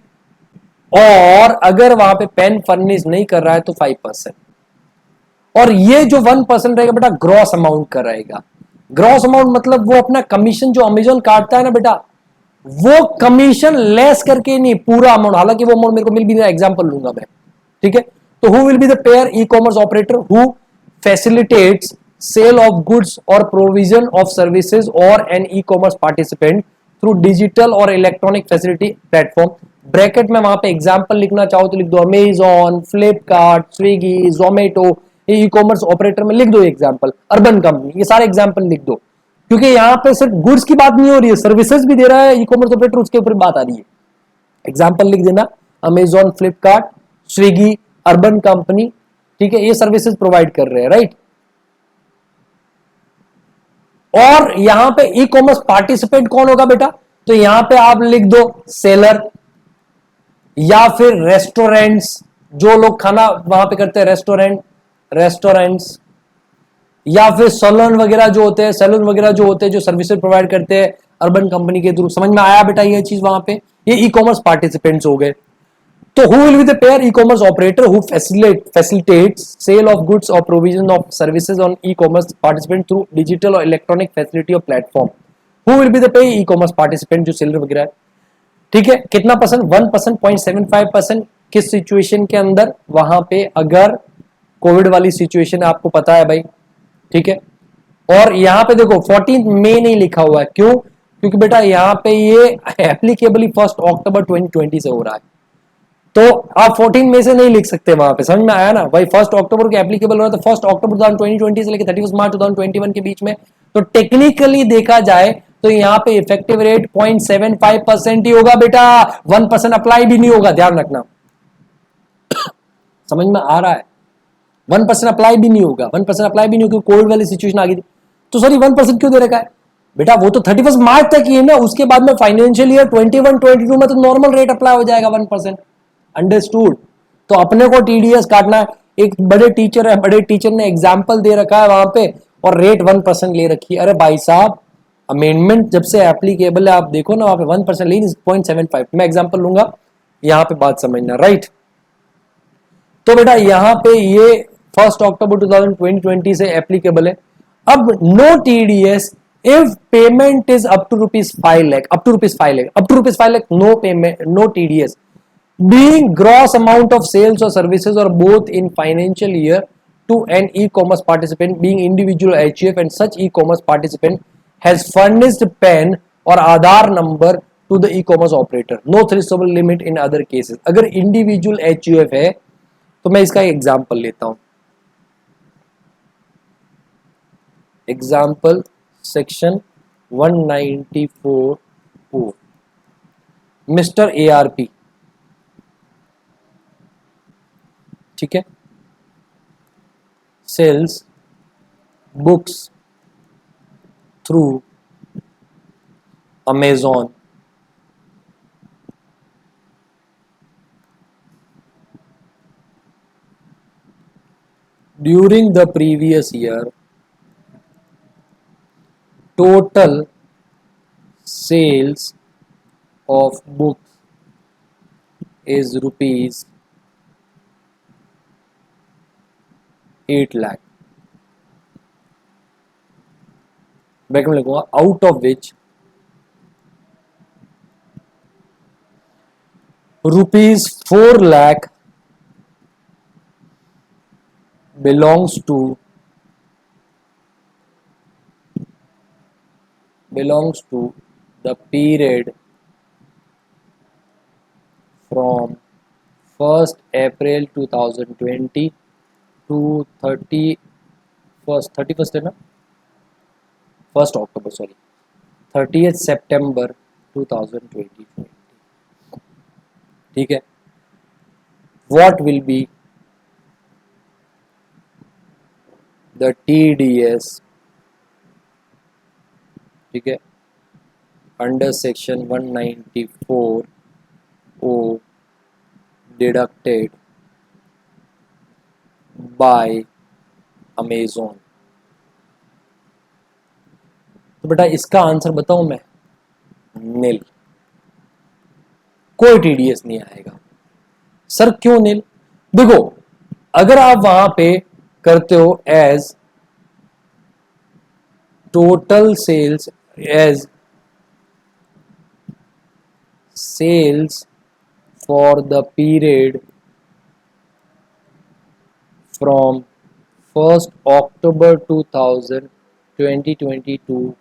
और अगर वहां पे पेन फर्निश नहीं कर रहा है तो 5%। और ये जो 1% रहेगा बेटा ग्रॉस अमाउंट का रहेगा। ग्रॉस अमाउंट मतलब वो अपना कमीशन जो अमेजोन काटता है ना बेटा, वो कमीशन लेस करके नहीं, पूरा अमाउंट। हालांकि वो अमाउंट मेरे को मिल भी नहीं, एग्जांपल लूंगा मैं। ठीक है, तो who will be the payer? E commerce operator who facilitates sale of goods और प्रोविजन ऑफ सर्विसेज और an e commerce participant through digital और इलेक्ट्रॉनिक फैसिलिटी प्लेटफॉर्म। ब्रैकेट में वहां पे एग्जांपल लिखना चाहो तो लिख दो अमेजॉन, फ्लिपकार्ट, स्विगी, जोमेटो, ये ई कॉमर्स ऑपरेटर में लिख दो एग्जांपल। अर्बन कंपनी, ये सारे एग्जांपल लिख दो, क्योंकि यहां पे सिर्फ गुड्स की बात नहीं हो रही है, सर्विसेज भी दे रहा है ई कॉमर्स ऑपरेटर, उसके ऊपर बात आ रही है। एग्जांपल लिख देना, Amazon, Flipkart, Swiggy, urban company. ठीक है, ये सर्विसेज प्रोवाइड कर रहे हैं, राइट। और यहां पे ई कॉमर्स पार्टिसिपेंट कौन होगा बेटा? तो यहां पे आप लिख दो सेलर, या फिर रेस्टोरेंट्स, जो लोग खाना वहां पे करते हैं, रेस्टोरेंट्स, या फिर सैलून वगैरह जो होते हैं, जो सर्विसेज प्रोवाइड करते हैं अर्बन कंपनी के थ्रू। समझ में आया बेटा ये चीज? वहां पे ये ई कॉमर्स पार्टिसिपेंट्स हो गए। तो who will be the payer? E commerce operator who facilitates sale of goods और provision of services on e commerce participant through digital और electronic facility of platform. Who will be the payer? E commerce participant जो seller वगैरह है। ठीक है, कितना percent? 1%, 0.75%। किस situation के अंदर? वहां पे अगर कोविड वाली सिचुएशन आपको पता है भाई। ठीक है, और यहां पे देखो 14 मई नहीं लिखा हुआ है, क्यों? क्योंकि बेटा यहां पे ये एप्लीकेबली 1 अक्टूबर 2020 से हो रहा है, तो आप 14 मई से नहीं लिख सकते वहां पे। समझ में आया ना भाई? 1 अक्टूबर के एप्लीकेबल हो रहा है तो 1 अक्टूबर 2020 से लेकर 31 मार्च 2021 के बीच में। तो टेक्निकली देखा जाए तो यहाँ पे इफेक्टिव रेट 0.75% ही होगा बेटा, 1% अप्लाई भी नहीं होगा, ध्यान रखना। समझ में आ रहा है? 1% अप्लाई भी नहीं होगा, 1% अप्लाई भी नहीं होगा, कोविड वाली सिचुएशन आ गई थी। तो सॉरी 1% क्यों दे रखा है बेटा? वो तो 31 मार्च तक ही है ना, उसके बाद में फाइनेंशियल ईयर 21-22 में तो नॉर्मल रेट अप्लाई हो जाएगा 1%। अंडरस्टूड? तो अपने को टीडीएस काटना है। एक बड़े टीचर है, बड़े टीचर ने एग्जाम्पल दे रखा है वहां पे और रेट 1% ले रखी है। अरे भाई साहब, अमेंडमेंट जब से एप्लीकेबल है आप देखो ना, वहां पे 1% ले, 0.75। मैं एग्जाम्पल लूंगा, यहाँ पे बात समझना, राइट। तो बेटा यहाँ पे ये 1 अक्टूबर 2020 से एप्लीकेबल है। अब no TDS if payment is up to ₹5 lakh, no payment, no TDS being gross amount of sales or services or both in financial year to an e-commerce participant being individual HUF and such e-commerce participant has furnished PAN or Aadhaar number to the e-commerce operator. No threshold limit in other cases. अगर individual HUF है तो मैं इसका example लेता हूं। Example section 194 mister ARP। ठीक है, sales books through Amazon during the previous year, total sales of books is ₹8 lakh. Bracket में लिखूंगा out of which ₹4 lakh belongs to the period from 1st April 2020 to 31st है ना, 1 अक्टूबर sorry, 30 सितंबर 2020। ठीक है, what will be the TDS, ठीक है, under section 194 O deducted by Amazon. तो बेटा इसका आंसर बताऊं मैं, नील, कोई टीडीएस नहीं आएगा। सर क्यों नील? देखो, अगर आप वहां पे करते हो as total sales, as sales for the period from 1 October 2020 to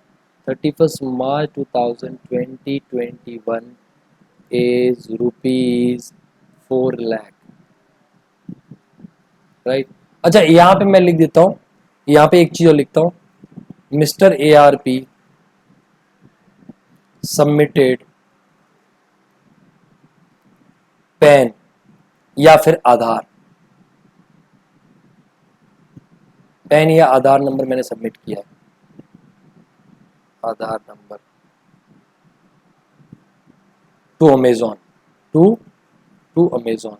31 March 2021 is ₹4 lakh, right. अच्छा यहां पे मैं लिख देता हूं, यहां पे एक चीज और लिखता हूं, मिस्टर ARP सबमिटेड पैन या फिर आधार, पैन या आधार नंबर मैंने सबमिट किया है, Aadhaar number to Amazon, to Amazon.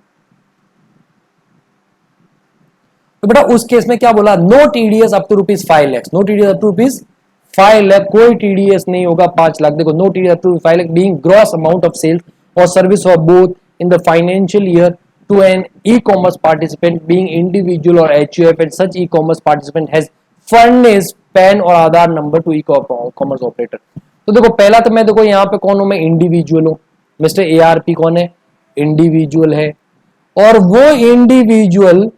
तो बेटा उस केस में क्या बोला, no TDS up to ₹5 lakh, no TDS up to ₹5 lakh, कोई टीडीएस नहीं होगा 5 लाख। देखो, no TDS up to ₹5 lakh being gross amount of sales और service of both in the financial year to an e-commerce participant being individual or HUF, and such e-commerce participant has furnished PAN और आधार number to e-commerce operator. तो देखो पहला तो मैं देखो यहाँ पे कौन हूं, मैं इंडिविजुअल हूं, मिस्टर ARP कौन है, इंडिविजुअल है, और वो इंडिविजुअल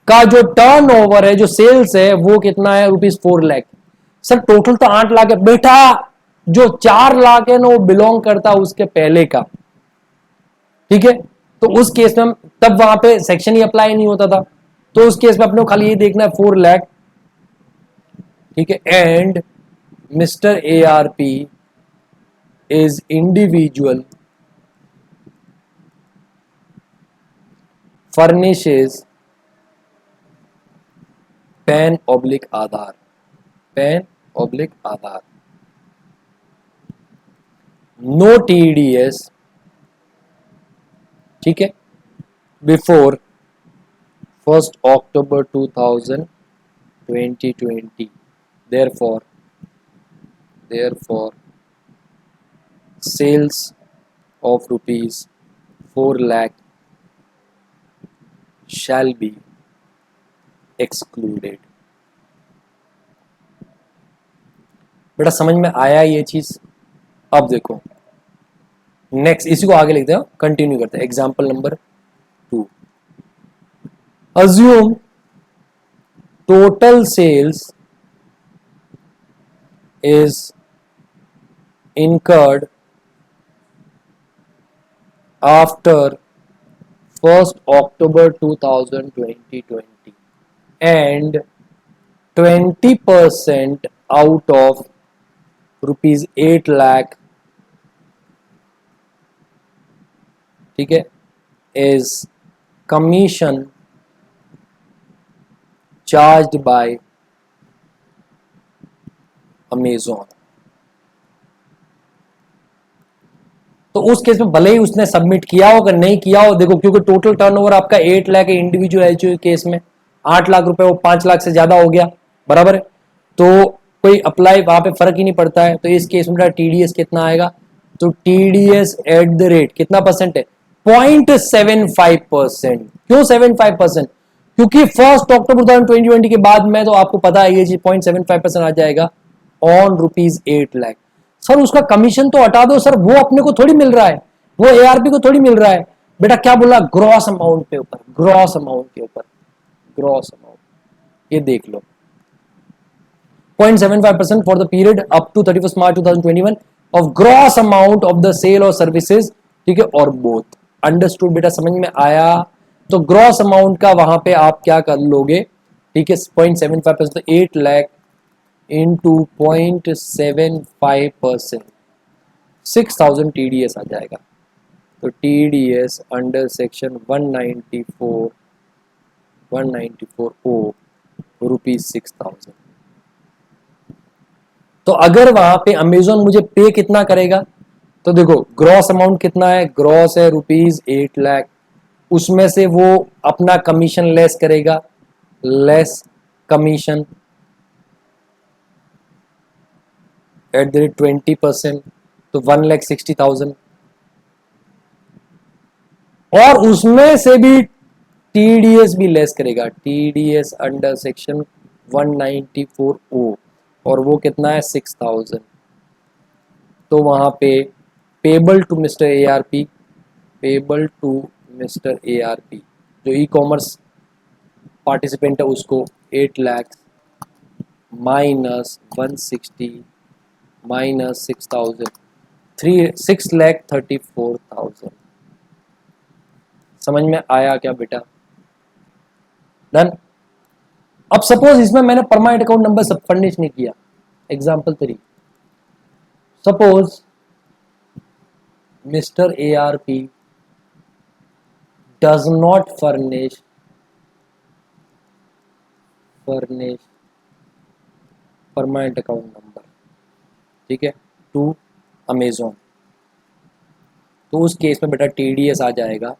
का जो टर्नओवर है, जो सेल्स है, वो कितना है, ₹4 लाख। सर टोटल तो 8 लाख है बेटा, जो 4 लाख है ना वो बिलोंग करता है उसके पहले का, ठीक है। तो उस केस में तब वहां पे सेक्शन ही अप्लाई नहीं होता था, तो उस केस में अपने को खाली ये देखना है 4 लाख, ठीक है। And mister ARP is individual furnishes PAN oblique Aadhaar, PAN oblique Aadhaar, no TDS, ठीक है, before 1 October 2020, therefore sales of ₹4 lakh shall be excluded। बेटा समझ में आया ये चीज? अब देखो नेक्स्ट, इसी को आगे लिखते हैं, कंटिन्यू करते हैं। Example number 2, assume total sales is incurred after 1 October 2020 and 20% out of ₹8 lakh, ठीक है, is commission charged by Amazon. तो उस केस में भले ही उसने सबमिट किया हो अगर नहीं किया हो, देखो क्योंकि टोटल टर्नओवर आपका 8 लाख है, इंडिविजुअल एचयूआई केस में 8 लाख रुपए, वो 5 लाख से ज्यादा हो गया, बराबर है, तो कोई अप्लाई वहां पे फर्क ही नहीं पड़ता है। तो इस केस में टीडीएस कितना आएगा, तो टीडीएस एट द रेट कितना परसेंट है, 0.75%। क्यों 75%? क्योंकि 1 अक्टूबर 2020 के बाद में तो आपको पता है ये चीज 0.75% आ जाएगा ऑन ₹8 लाख। सर उसका कमीशन तो हटा दो सर, वो अपने को थोड़ी मिल रहा है, वो ARP को थोड़ी मिल रहा है। बेटा क्या बोला, ग्रॉस अमाउंट के ऊपर, ग्रॉस अमाउंट के ऊपर, ग्रॉस अमाउंट, ये देख लो 0.75% for the period up to 31 March 2021 of gross amount of the sale और सर्विसेज, ठीक है, और बोथ। अंडरस्टूड बेटा, समझ में आया? तो ग्रॉस अमाउंट का वहां पे आप क्या कर लोगे, ठीक है, 0.75%, तो 8 लाख इंटू 0.75%, 6000 TDS आ जाएगा। तो TDS अंडर सेक्शन 194 ओ ₹6000। तो अगर वहां पे अमेजोन मुझे पे कितना करेगा, तो देखो ग्रॉस अमाउंट कितना है, ग्रॉस है ₹8 लाख, उसमें से वो अपना कमीशन लेस करेगा, लेस कमीशन @20%, तो 1,60,000, और उसमें से भी टीडीएस भी लेस करेगा, टीडीएस अंडर सेक्शन 194 ओ, और वो कितना है 6000। तो वहां पे payable to mister ARP, payable to mister ARP जो ई कॉमर्स पार्टिसिपेंट है उसको 8 लाख माइनस 160 माइनस 6000, 6,34,000। समझ में आया क्या बेटा? डन। अब सपोज इसमें मैंने परमानेंट अकाउंट नंबर सब फर्निश नहीं किया, example 3, suppose mister ARP does not furnish permanent account number, ठीक है, टू अमेजोन। तो उस केस में बेटा TDS आ जाएगा,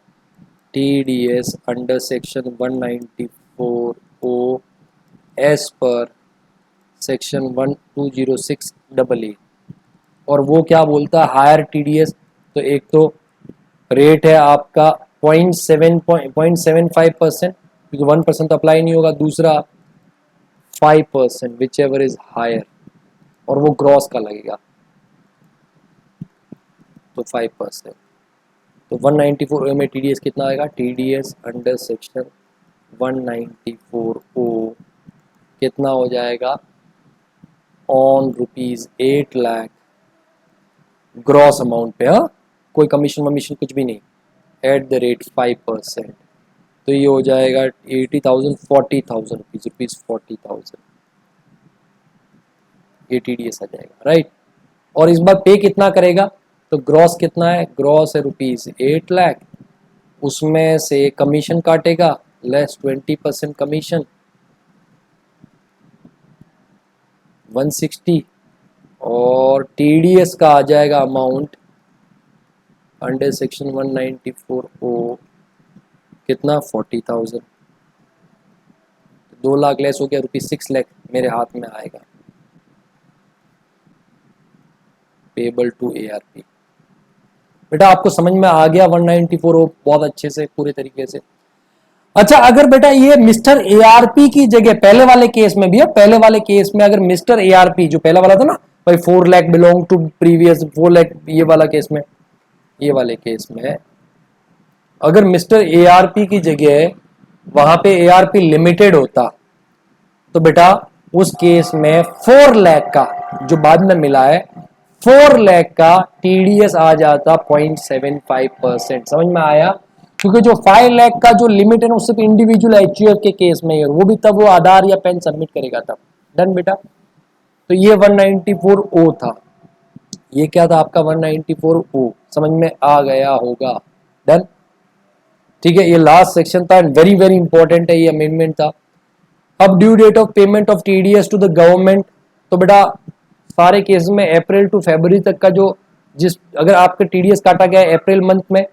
TDS अंडर सेक्शन 194 ओ एज पर सेक्शन 1206AA। और वो क्या बोलता है, हायर TDS, तो एक तो रेट है आपका 0.75%, क्योंकि 1% तो अप्लाई नहीं होगा, दूसरा 5% विच एवर इज हायर, और वो ग्रॉस का लगेगा, तो 5%। तो 194 में TDS कितना आएगा, TDS अंडर सेक्शन 194 ओ कितना हो जाएगा, ऑन ₹8 लाख ग्रॉस अमाउंट पे, हाँ कोई कमीशन वमीशन कुछ भी नहीं, @5%, तो ये हो जाएगा 80,000, 40,000 रुपीज, ₹40,000, ये TDS आ जाएगा, राइट। और इस बार पे कितना करेगा, तो ग्रॉस कितना है, ग्रॉस है ₹8 लाख, उसमें से कमीशन काटेगा, लेस 20% कमीशन 160, और TDS का आ जाएगा अमाउंट अंडर सेक्शन 194 ओ कितना, 40,000, 2 लाख लेस हो गया, ₹6 लाख मेरे हाथ में आएगा, पेबल टू ARP। बेटा आपको समझ में आ गया 194 ओ बहुत अच्छे से, पूरे तरीके से। अच्छा अगर बेटा ये मिस्टर ARP की जगह पहले वाले केस में भी है, पहले वाले केस में अगर मिस्टर ARP जो पहला वाला था ना भाई, 4 lakh belong to previous 4 lakh, ये वाला केस में, ये वाले केस में अगर मिस्टर ARP की जगह वहां पे ARP लिमिटेड होता, तो बेटा उस केस में 4 लाख का जो बाद में मिला है, 4 लाख का TDS आ जाता 0.75%। समझ में आया? क्योंकि जो 5 लाख का जो लिमिट है ना, उससे इंडिविजुअल HUF के केस में है, वो भी तब वो आधार या पैन सबमिट करेगा तब। डन बेटा। तो ये 194 ओ था, ये क्या था आपका 194 ओ, समझ में आ गया होगा। डन। ठीक है, ये लास्ट सेक्शन था, वेरी वेरी इंपॉर्टेंट है, ये अमेंडमेंट था। अब due date of payment of TDS to the government, तो बेटा सारे केस में अप्रैल टू फरवरी तक का जो जिस अगर आपका TDS काटा गया है अप्रैल मंथ में,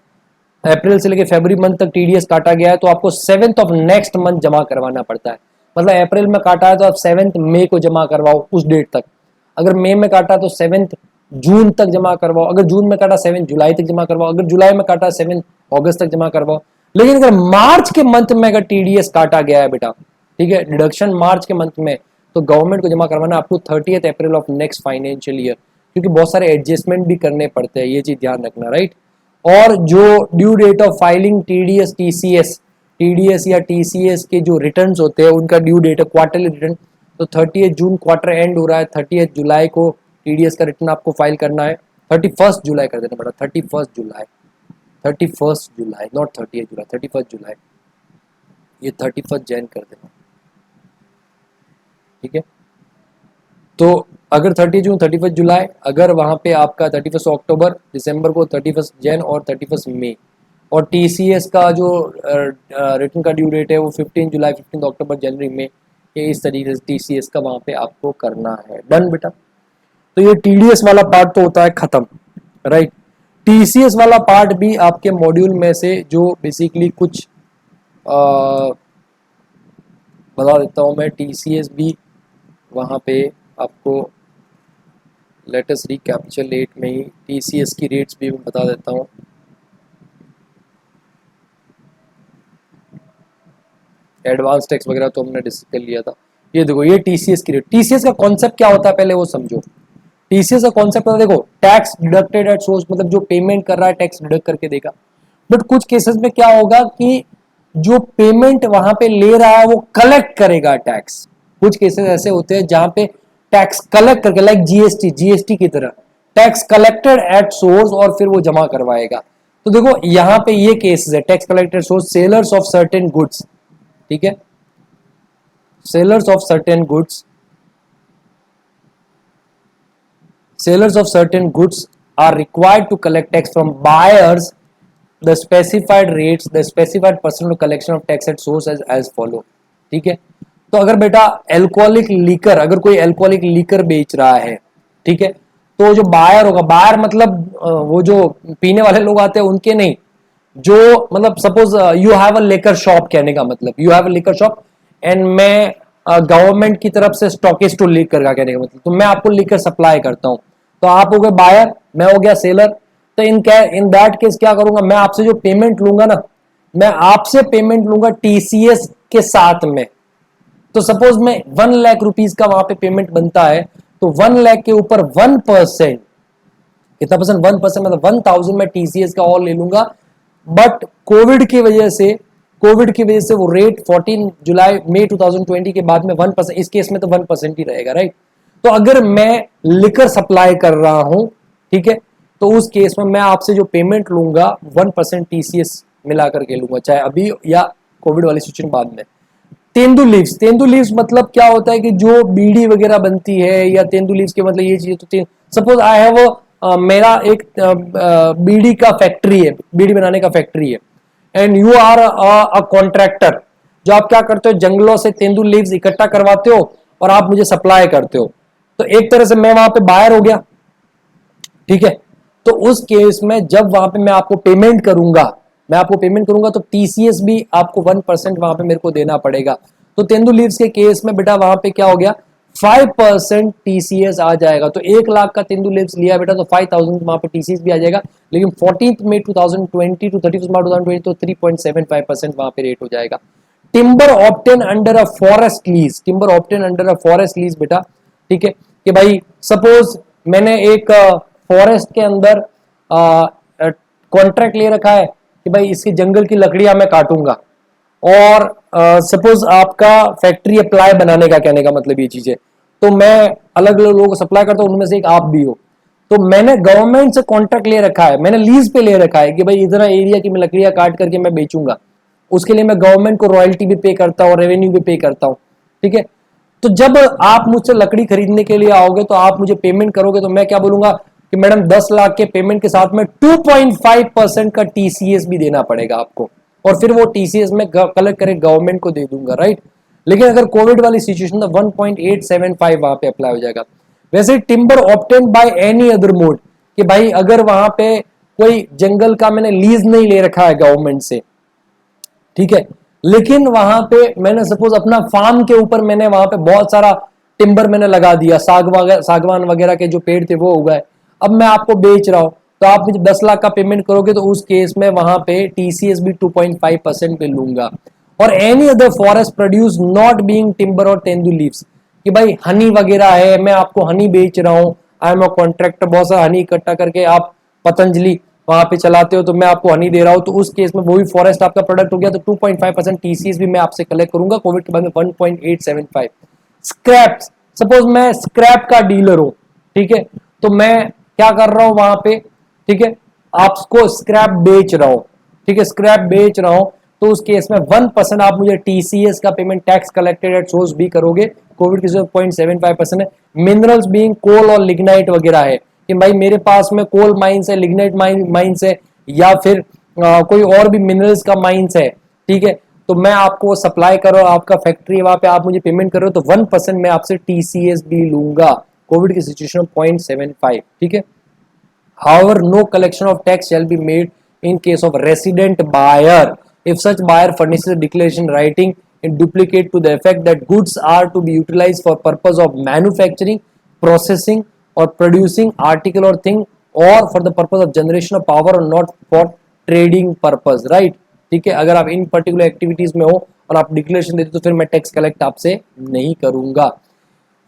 अप्रैल से लेकर फरवरी मंथ तक TDS काटा गया है, तो आपको 7th ऑफ नेक्स्ट मंथ जमा करवाना पड़ता है। मतलब अप्रैल में काटा है तो आप 7th मई को जमा करवाओ उस डेट तक, अगर मई में काटा तो 7th जून तक जमा करवाओ, अगर जून में काटा 7 जुलाई तक जमा करवाओ, अगर जुलाई में काटा 7 अगस्त तक जमा करवाओ। लेकिन अगर मार्च के मंथ में अगर TDS काटा गया है बेटा, ठीक है, डिडक्शन मार्च के मंथ में, तो गवर्नमेंट को जमा करवाना up to 30th April of next financial year, क्योंकि बहुत सारे एडजस्टमेंट भी करने पड़ते हैं, ये चीज ध्यान रखना, राइट। और जो due date of filing TDS या TCS के जो रिटर्न्स होते हैं उनका ड्यू डेट है क्वार्टरली रिटर्न, तो 30 जून क्वार्टर एंड हो रहा है, 30 जुलाई को TDS का रिटर्न आपको फाइल करना है, 31 जुलाई कर देना पड़ा, 31 जुलाई, 31 जुलाई, नॉट 30 जुलाई, 31 जुलाई। ये 31 जैन कर देना, ठीक है। तो अगर 30 जून, 31 जुलाई, अगर वहाँ पे आपका 31 अक्टूबर, दिसंबर को 31 जैन और 31 मई, और टीसीएस का जो रिटर्न का ड्यू डेट है वो 15 जुलाई, 15 अक्टूबर, जनवरी में, ये इस तरीके से टीसीएस का वहाँ पे आपको करना है। डन बेटा। तो ये टीडीएस वाला पार्ट तो होता है खत्म, राइट। टीसीएस वाला पार्ट भी आपके मॉड्यूल में से जो बेसिकली कुछ बता देता हूँ मैं। टीसीएस भी वहाँ पे आपको लेटेस्ट रिकैप्चुलेट में ही टीसीएस की रेट्स भी मैं बता देता हूँ। एडवांस टैक्स वगैरह तो हमने डिस्कस कर लिया था। ये देखो, ये टीसीएस की रेट। टीसीएस का कॉन्सेप्ट क्या होता है पहले वो समझो। टीसीएस का कॉन्सेप्ट होता है, देखो, टैक्स डिडक्टेड एट सोर्स, मतलब जो पेमेंट कर रहा है टैक्स डिडक्ट करके देगा। बट कुछ केसेस में क्या होगा कि जो पेमेंट वहां पे ले रहा है वो कलेक्ट करेगा टैक्स। कुछ केसेस ऐसे होते हैं जहां पे टैक्स कलेक्ट करके, लाइक जीएसटी की तरह टैक्स कलेक्टेड एट सोर्स और फिर वो जमा करवाएगा। तो देखो यहां पे ये केसेस है, tax collected source, sellers of certain goods, ठीक है, sellers of certain goods, sellers of certain goods are required to collect tax from buyers the specified rates, the specified percent of collection of tax at source as follow, ठीक है। तो अगर बेटा alcoholic liquor, अगर कोई alcoholic liquor बेच रहा है, ठीक है, तो जो बायर होगा, बायर मतलब वो जो पीने वाले लोग आते हैं उनके नहीं, जो मतलब सपोज यू हैव अ लेकर शॉप, कहने का मतलब यू हैव अ लेकर शॉप एंड मैं गवर्नमेंट की तरफ से स्टॉकिस्ट टू लीकर का कहने का मतलब, तो मैं आपको लीकर सप्लाई करता हूं, तो आप हो गए बायर, मैं हो गया सेलर। तो इन दैट केस क्या करूंगा, मैं आपसे जो पेमेंट लूंगा ना, मैं आपसे पेमेंट लूंगा टीसीएस के साथ में। तो सपोज मैं 1 लाख रुपीज का वहां पे पेमेंट बनता है, तो 1 लाख के ऊपर 1%, कितना परसेंट, 1%, मतलब 1000 मैं टीसीएस का और ले लूंगा। बट कोविड की वजह से वो रेट 14 जुलाई मई 2020 के बाद में 1%, इस केस में तो 1% ही रहेगा, राइट। तो अगर मैं लिकर सप्लाई कर रहा हूं, ठीक है, तो उस केस में मैं आपसे जो पेमेंट लूंगा 1% टीसीएस मिला करके लूंगा, चाहे अभी या कोविड वाली सिचुएशन बाद में। तेंदू लीव्स मतलब क्या होता है कि जो बीड़ी वगैरह बनती है, या तेंदू लीव्स के मतलब ये चीज, तो सपोज आई हैव मेरा एक बीड़ी का फैक्ट्री है, बीड़ी बनाने का फैक्ट्री है, and you are a contractor, जो आप क्या करते हो, जंगलों से तेंदू लीव्स इकट्ठा करवाते हो और आप मुझे सप्लाई करते हो। तो एक तरह से मैं वहां पे बायर हो गया, ठीक है। तो उस केस में जब वहां पे मैं आपको पेमेंट करूंगा, तो टीसीएस भी आपको 1% वहां पे मेरे को देना पड़ेगा। तो तेंदू लीव्स के केस में बेटा वहां पे क्या हो गया, 5% टीसीएस आ जाएगा। तो 1 लाख का तेंदू लीव्स लिया बेटा तो 5000 वहां पे टीसीएस भी आ जाएगा। लेकिन 14 मई 2020 टू 31 मार्च 2020 तो 3.75% वहां पे रेट हो जाएगा। Timber obtain under a forest lease, timber obtain under a forest lease बेटा, ठीक है, कि भाई सपोज मैंने एक फॉरेस्ट के अंदर कॉन्ट्रैक्ट ले रखा है कि भाई इसके जंगल की लकड़ियां मैं काटूंगा, और सपोज आपका फैक्ट्री है प्लाई बनाने का, कहने का मतलब ये चीज है, तो मैं अलग अलग लोगों को सप्लाई करता हूं, उनमें से एक आप भी हो। तो मैंने गवर्नमेंट से कॉन्ट्रैक्ट ले रखा है, मैंने लीज पे ले रखा है कि भाई इतना एरिया की मैं लकड़ियां काट करके मैं बेचूंगा, उसके लिए मैं गवर्नमेंट को रॉयल्टी भी पे करता हूँ, रेवेन्यू भी पे करता हूँ, ठीक है। तो जब आप मुझसे लकड़ी खरीदने के लिए आओगे तो आप मुझे पेमेंट करोगे, तो मैं क्या बोलूंगा कि मैडम 10 लाख के पेमेंट के साथ में 2.5% का टीसीएस भी देना पड़ेगा आपको, और फिर वो टीसीएस में कलेक्ट करके गवर्नमेंट को दे दूंगा, राइट। लेकिन अगर कोविड वाली सिचुएशन तो 1.875 वहां पे अप्लाई हो जाएगा। वैसे timber obtain by any other mode, कि भाई अगर वहां पे कोई जंगल का मैंने लीज नहीं ले रखा है गवर्नमेंट से, ठीक है, लेकिन वहां पे मैंने सपोज अपना फार्म के ऊपर मैंने वहां पे बहुत सारा टिम्बर मैंने लगा दिया, सागवान वगैरह के जो पेड़ थे वो उगाए, अब मैं आपको बेच रहा हूं, तो आप मुझे 10 लाख का पेमेंट करोगे, तो उस केस में वहां पे टीसीएस भी 2.5% पे लूंगा। और any other forest produce not being timber और तेंदू लीव्स, कि भाई हनी वगैरह है, मैं आपको हनी बेच रहा हूं, आई एम अ कॉन्ट्रैक्टर, बहुत सारा हनी इकट्ठा करके आप पतंजलि वहां पे चलाते हो, तो मैं आपको हनी दे रहा हूं, तो उस केस में वो भी फॉरेस्ट आपका प्रोडक्ट हो गया, तो 2.5% टीसीएस भी मैं आपसे कलेक्ट करूंगा। कोविड के बाद में 1.875। स्क्रैप, सपोज मैं स्क्रैप का डीलर हूं, ठीक है, तो मैं क्या कर रहा हूं वहां पे, ठीक है, आपको स्क्रैप बेच रहा हूं, ठीक है, स्क्रैप बेच रहा हूं, तो उस केस में 1% आप मुझे टीसीएस का payment tax collected at source भी करोगे। कोविड की 0.75% है। मिनरल्स बीइंग कोल और लिग्नाइट वगैरह है कि भाई मेरे पास में कोल माइंस है, लिग्नाइट माइंस है, या फिर कोई और भी मिनरल्स का माइंस है, ठीक है, तो मैं आपको सप्लाई करो, आपका फैक्ट्री वहां पे, आप मुझे पेमेंट करो, तो 1% मैं आपसे टीसीएस भी लूंगा। कोविड की सिचुएशन 0.75, ठीक है। However, no collection of tax shall be made in case of resident buyer if such buyer furnishes a declaration writing in duplicate to the effect that goods are to be utilized for purpose of manufacturing, processing or producing article or thing, or for the purpose of generation of power or not for trading purpose, right? ठीक है, अगर आप इन particular activities में हो और आप declaration देते तो फिर मैं टैक्स कलेक्ट आपसे नहीं करूंगा।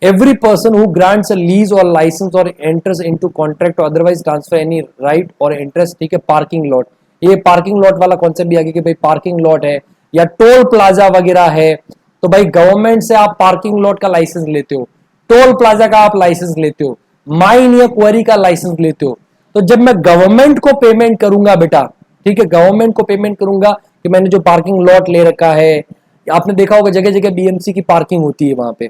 Every person who grants a lease or license or enters into contract or otherwise transfer any right or interest, ठीक है, पार्किंग लॉट, ये पार्किंग लॉट वाला कॉन्सेप्ट भी आ गया कि भाई पार्किंग लॉट है या टोल प्लाजा वगैरह है, तो भाई गवर्नमेंट से आप पार्किंग लॉट का लाइसेंस लेते हो, टोल प्लाजा का आप लाइसेंस लेते हो, माइन या क्वेरी का लाइसेंस लेते हो, तो जब मैं गवर्नमेंट को पेमेंट करूंगा बेटा, ठीक है, गवर्नमेंट को पेमेंट करूंगा कि मैंने जो पार्किंग लॉट ले रखा है, आपने देखा होगा जगह जगह बीएमसी की पार्किंग होती है वहां पे,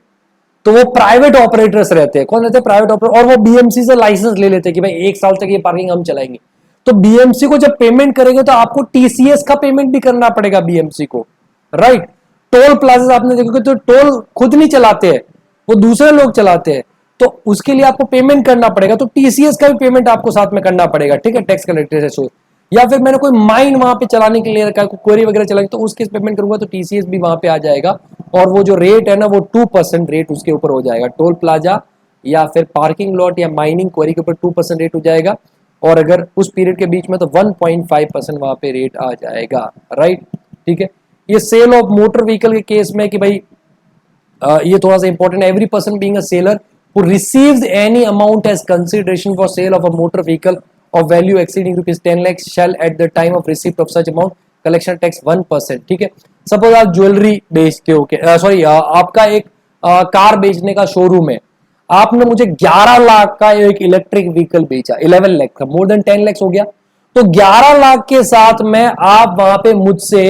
तो वो प्राइवेट ऑपरेटर्स रहते हैं। कौन रहते हैं? प्राइवेट ऑपरेटर, और वो बीएमसी से लाइसेंस ले लेते हैं कि भाई 1 साल तक ये पार्किंग हम चलाएंगे। तो बीएमसी को जब पेमेंट करेंगे तो आपको टीसीएस का पेमेंट भी करना पड़ेगा बीएमसी को, राइट। टोल प्लाजा आपने देखोगे तो टोल खुद नहीं चलाते हैं, वो दूसरे लोग चलाते हैं, तो उसके लिए आपको पेमेंट करना पड़ेगा, तो टीसीएस का भी पेमेंट आपको साथ में करना पड़ेगा, ठीक है, टैक्स कलेक्टर से। या फिर मैंने कोई माइन वहां पे चलाने के लिए रखा है, कोई क्वेरी वगैरह चलानी, तो उसके पेमेंट करूंगा तो टीसीएस भी वहां पे आ जाएगा, और वो जो रेट है ना वो 2% रेट उसके ऊपर हो जाएगा, टोल प्लाजा या फिर पार्किंग लॉट या माइनिंग क्वेरी के ऊपर 2% रेट हो जाएगा, और अगर उस पीरियड के बीच में तो 1.5% वहां पे रेट आ जाएगा, राइट, ठीक है। ये सेल ऑफ मोटर व्हीकल के केस में कि भाई ये थोड़ा सा इंपॉर्टेंट है, every person being a seller who receives any amount as consideration for sale of a motor vehicle of value exceeding rupees 10 lakhs shall at the time of receipt of such amount collection tax 1%, ठीक है। Suppose आप jewellery बेचते हो, sorry आपका एक car बेचने का showroom है, आपने मुझे 11 लाख का एक इलेक्ट्रिक व्हीकल बेचा, 11 लाख का, मोर देन 10 लाख हो गया, तो 11 लाख के साथ में आप वहां पे मुझसे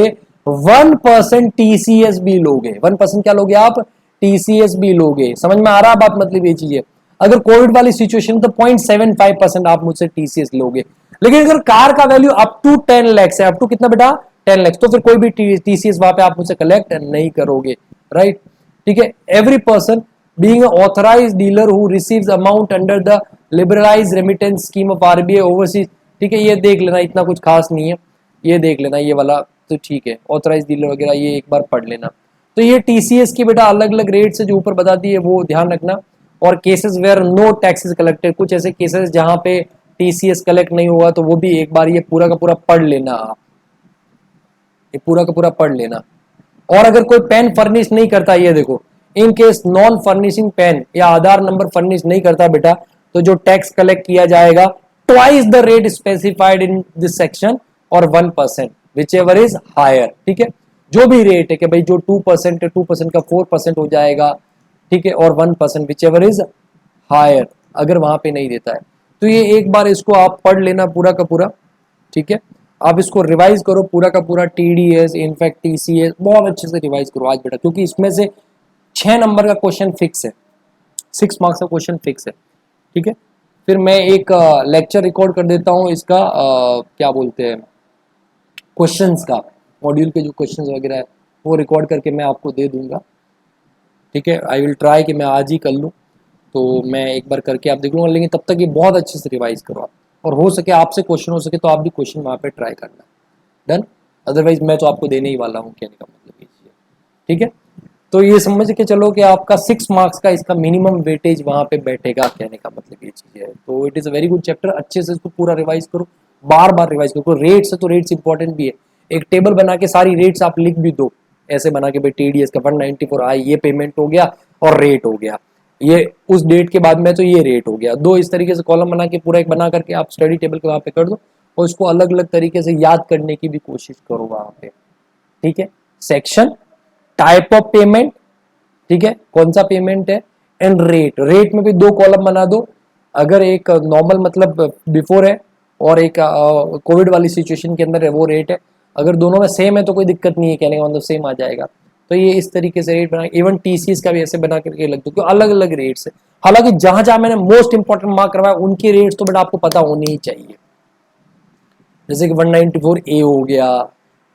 1% टीसीएस भी लोगे। 1% क्या लोगे आप? टीसीएस भी लोगे। समझ में आ रहा बात? मतलब ये चीज है, अगर कोविड वाली सिचुएशन तो 0.75% आप मुझसे टीसीएस लोगे, लेकिन अगर कार का वैल्यू अप टू 10 लाख है, अप टू कितना बेटा? 10 लाख, तो फिर कोई भी टीसीएस वहां पे आप मुझसे कलेक्ट नहीं करोगे, राइट, ठीक है। Every person being authorised dealer who receives amount under the liberalised remittance scheme of RBI overseas, ठीक है, ये देख लेना, इतना कुछ खास नहीं है, ये देख लेना, ये वाला तो ठीक है, ऑथराइज्ड डीलर वगैरह ये एक बार पढ़ लेना। तो ये टीसीएस की बेटा अलग अलग रेट से जो ऊपर बता दी है वो ध्यान रखना। और cases where no taxes collected, कुछ ऐसे केसेस जहां पे टीसीएस कलेक्ट नहीं हुआ, तो वो भी एक बार ये पूरा का पूरा पढ़ लेना आप, ये पूरा का पूरा पढ़ लेना। और अगर कोई पेन फर्निश नहीं करता, ये देखो, in case non furnishing PAN या आधार नंबर फर्निश नहीं करता बेटा, तो जो टैक्स कलेक्ट किया जाएगा twice the rate specified in this section और 1% विच एवर इज हायर, ठीक है। जो भी रेट है कि भाई जो 2% है, 2% का 4% हो जाएगा, ठीक है, और 1% विच एवर इज हायर, अगर वहां पे नहीं देता है। तो ये एक बार इसको आप पढ़ लेना पूरा का पूरा, ठीक है। आप इसको रिवाइज करो पूरा का पूरा, टीडीएस, इनफैक्ट टीसीएस, बहुत अच्छे से रिवाइज करो आज बेटा, क्योंकि इसमें से 6 नंबर का क्वेश्चन फिक्स है, 6 मार्क्स का क्वेश्चन फिक्स है, ठीक है। फिर मैं एक लेक्चर रिकॉर्ड कर देता हूँ इसका, क्या बोलते हैं, क्वेश्चंस का, मॉड्यूल के जो क्वेश्चंस वगैरह है वो रिकॉर्ड करके मैं आपको दे दूंगा, ठीक है। आई विल ट्राई कि मैं आज ही कर लूँ, तो मैं एक बार करके आप देख लूँगा, लेकिन तब तक ये बहुत अच्छे से रिवाइज करो आप, और हो सके आपसे क्वेश्चन हो सके तो आप भी क्वेश्चन वहाँ पे ट्राई करना, डन। अदरवाइज मैं तो आपको देने ही वाला हूँ, कहने का मतलब ये चीज़ है, ठीक है। तो ये समझ के चलो कि आपका 6 मार्क्स का इसका मिनिमम वेटेज वहाँ पे बैठेगा, कहने का मतलब ये चीज़ है। तो it is a very good chapter, अच्छे से इसको पूरा रिवाइज करो, बार बार रिवाइज करो। रेट्स है तो रेट्स इंपॉर्टेंट भी है, एक टेबल बना के सारी रेट्स आप लिख भी दो, ऐसे बना के भाई टीडीएस का 194 आई, ये पेमेंट हो गया और रेट हो गया, ये उस डेट के बाद में तो ये रेट हो गया, दो इस तरीके से कॉलम बना के पूरा एक बना करके आप स्टडी टेबल के वहाँ पे कर दो, और इसको अलग अलग तरीके से याद करने की भी कोशिश करो वहाँ पे, ठीक है। सेक्शन, टाइप ऑफ पेमेंट, ठीक है, कौन सा पेमेंट है, एंड रेट, रेट में भी 2 कॉलम बना दो, अगर एक नॉर्मल मतलब बिफोर है और एक कोविड वाली सिचुएशन के अंदर है वो रेट है, अगर दोनों में सेम है तो कोई दिक्कत नहीं है, कहने का मतलब सेम आ जाएगा। तो ये इस तरीके से रेट बना, इवन टीसीएस का भी ऐसे बना करके लग दो, अलग अलग रेट्स है। हालांकि जहां जहां मैंने मोस्ट इंपॉर्टेंट मार्क करवाया उनके रेट्स तो बेटा आपको पता होने ही चाहिए। जैसे कि 194 ए हो गया,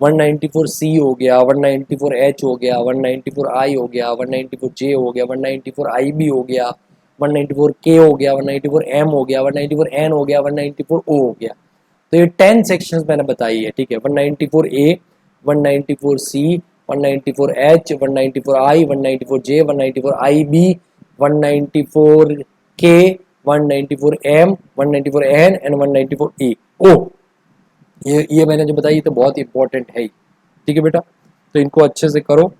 194 सी हो गया, 194 एच हो गया, 194 आई हो गया, 194 जे हो गया, 194 आई बी हो गया, 194 के हो गया, 194 एम हो गया, 194 एन हो गया, 194 ओ हो गया। तो ये 10 सेक्शंस मैंने बताई है, ठीक है। 194 ए, 194 सी, 194 एच, 194 आई, 194 जे, 194 आई बी, 194 के, 194 एम, 194 एन एंड 194 ए ओ। ये मैंने जो बताई तो बहुत इंपॉर्टेंट है ही, ठीक है बेटा। तो इनको अच्छे से करो,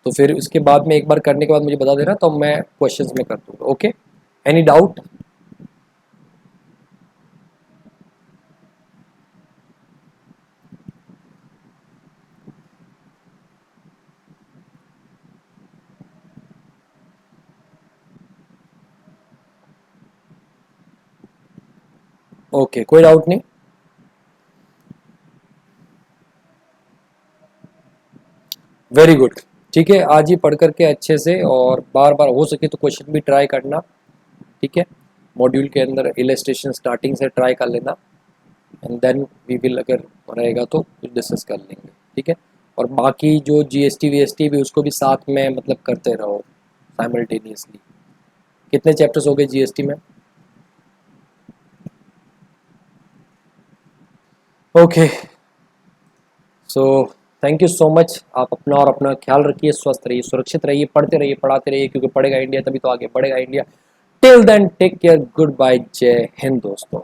तो फिर उसके बाद में एक बार करने के बाद मुझे बता देना, तो मैं क्वेश्चंस में कर दूंगा। Okay, any doubt? ओके, कोई डाउट नहीं। वेरी गुड, ठीक है। आज ही पढ़ करके अच्छे से, और बार बार हो सके तो क्वेश्चन भी ट्राई करना, ठीक है। मॉड्यूल के अंदर इलस्ट्रेशन स्टार्टिंग से ट्राई कर लेना, एंड देन वी विल, अगर रहेगा तो कुछ डिस्कस कर लेंगे, ठीक है। और बाकी जो जीएसटी वीएसटी भी उसको भी साथ में मतलब करते रहो साइमल्टेनियसली। कितने चैप्टर्स हो गए जीएसटी में? Okay, so thank you so much. आप अपना और अपना ख्याल रखिए, स्वस्थ रहिए, सुरक्षित रहिए, पढ़ते रहिए, पढ़ाते रहिए, क्योंकि पढ़ेगा इंडिया तभी तो आगे बढ़ेगा India. Till then take care, good bye, जय हिंद दोस्तों।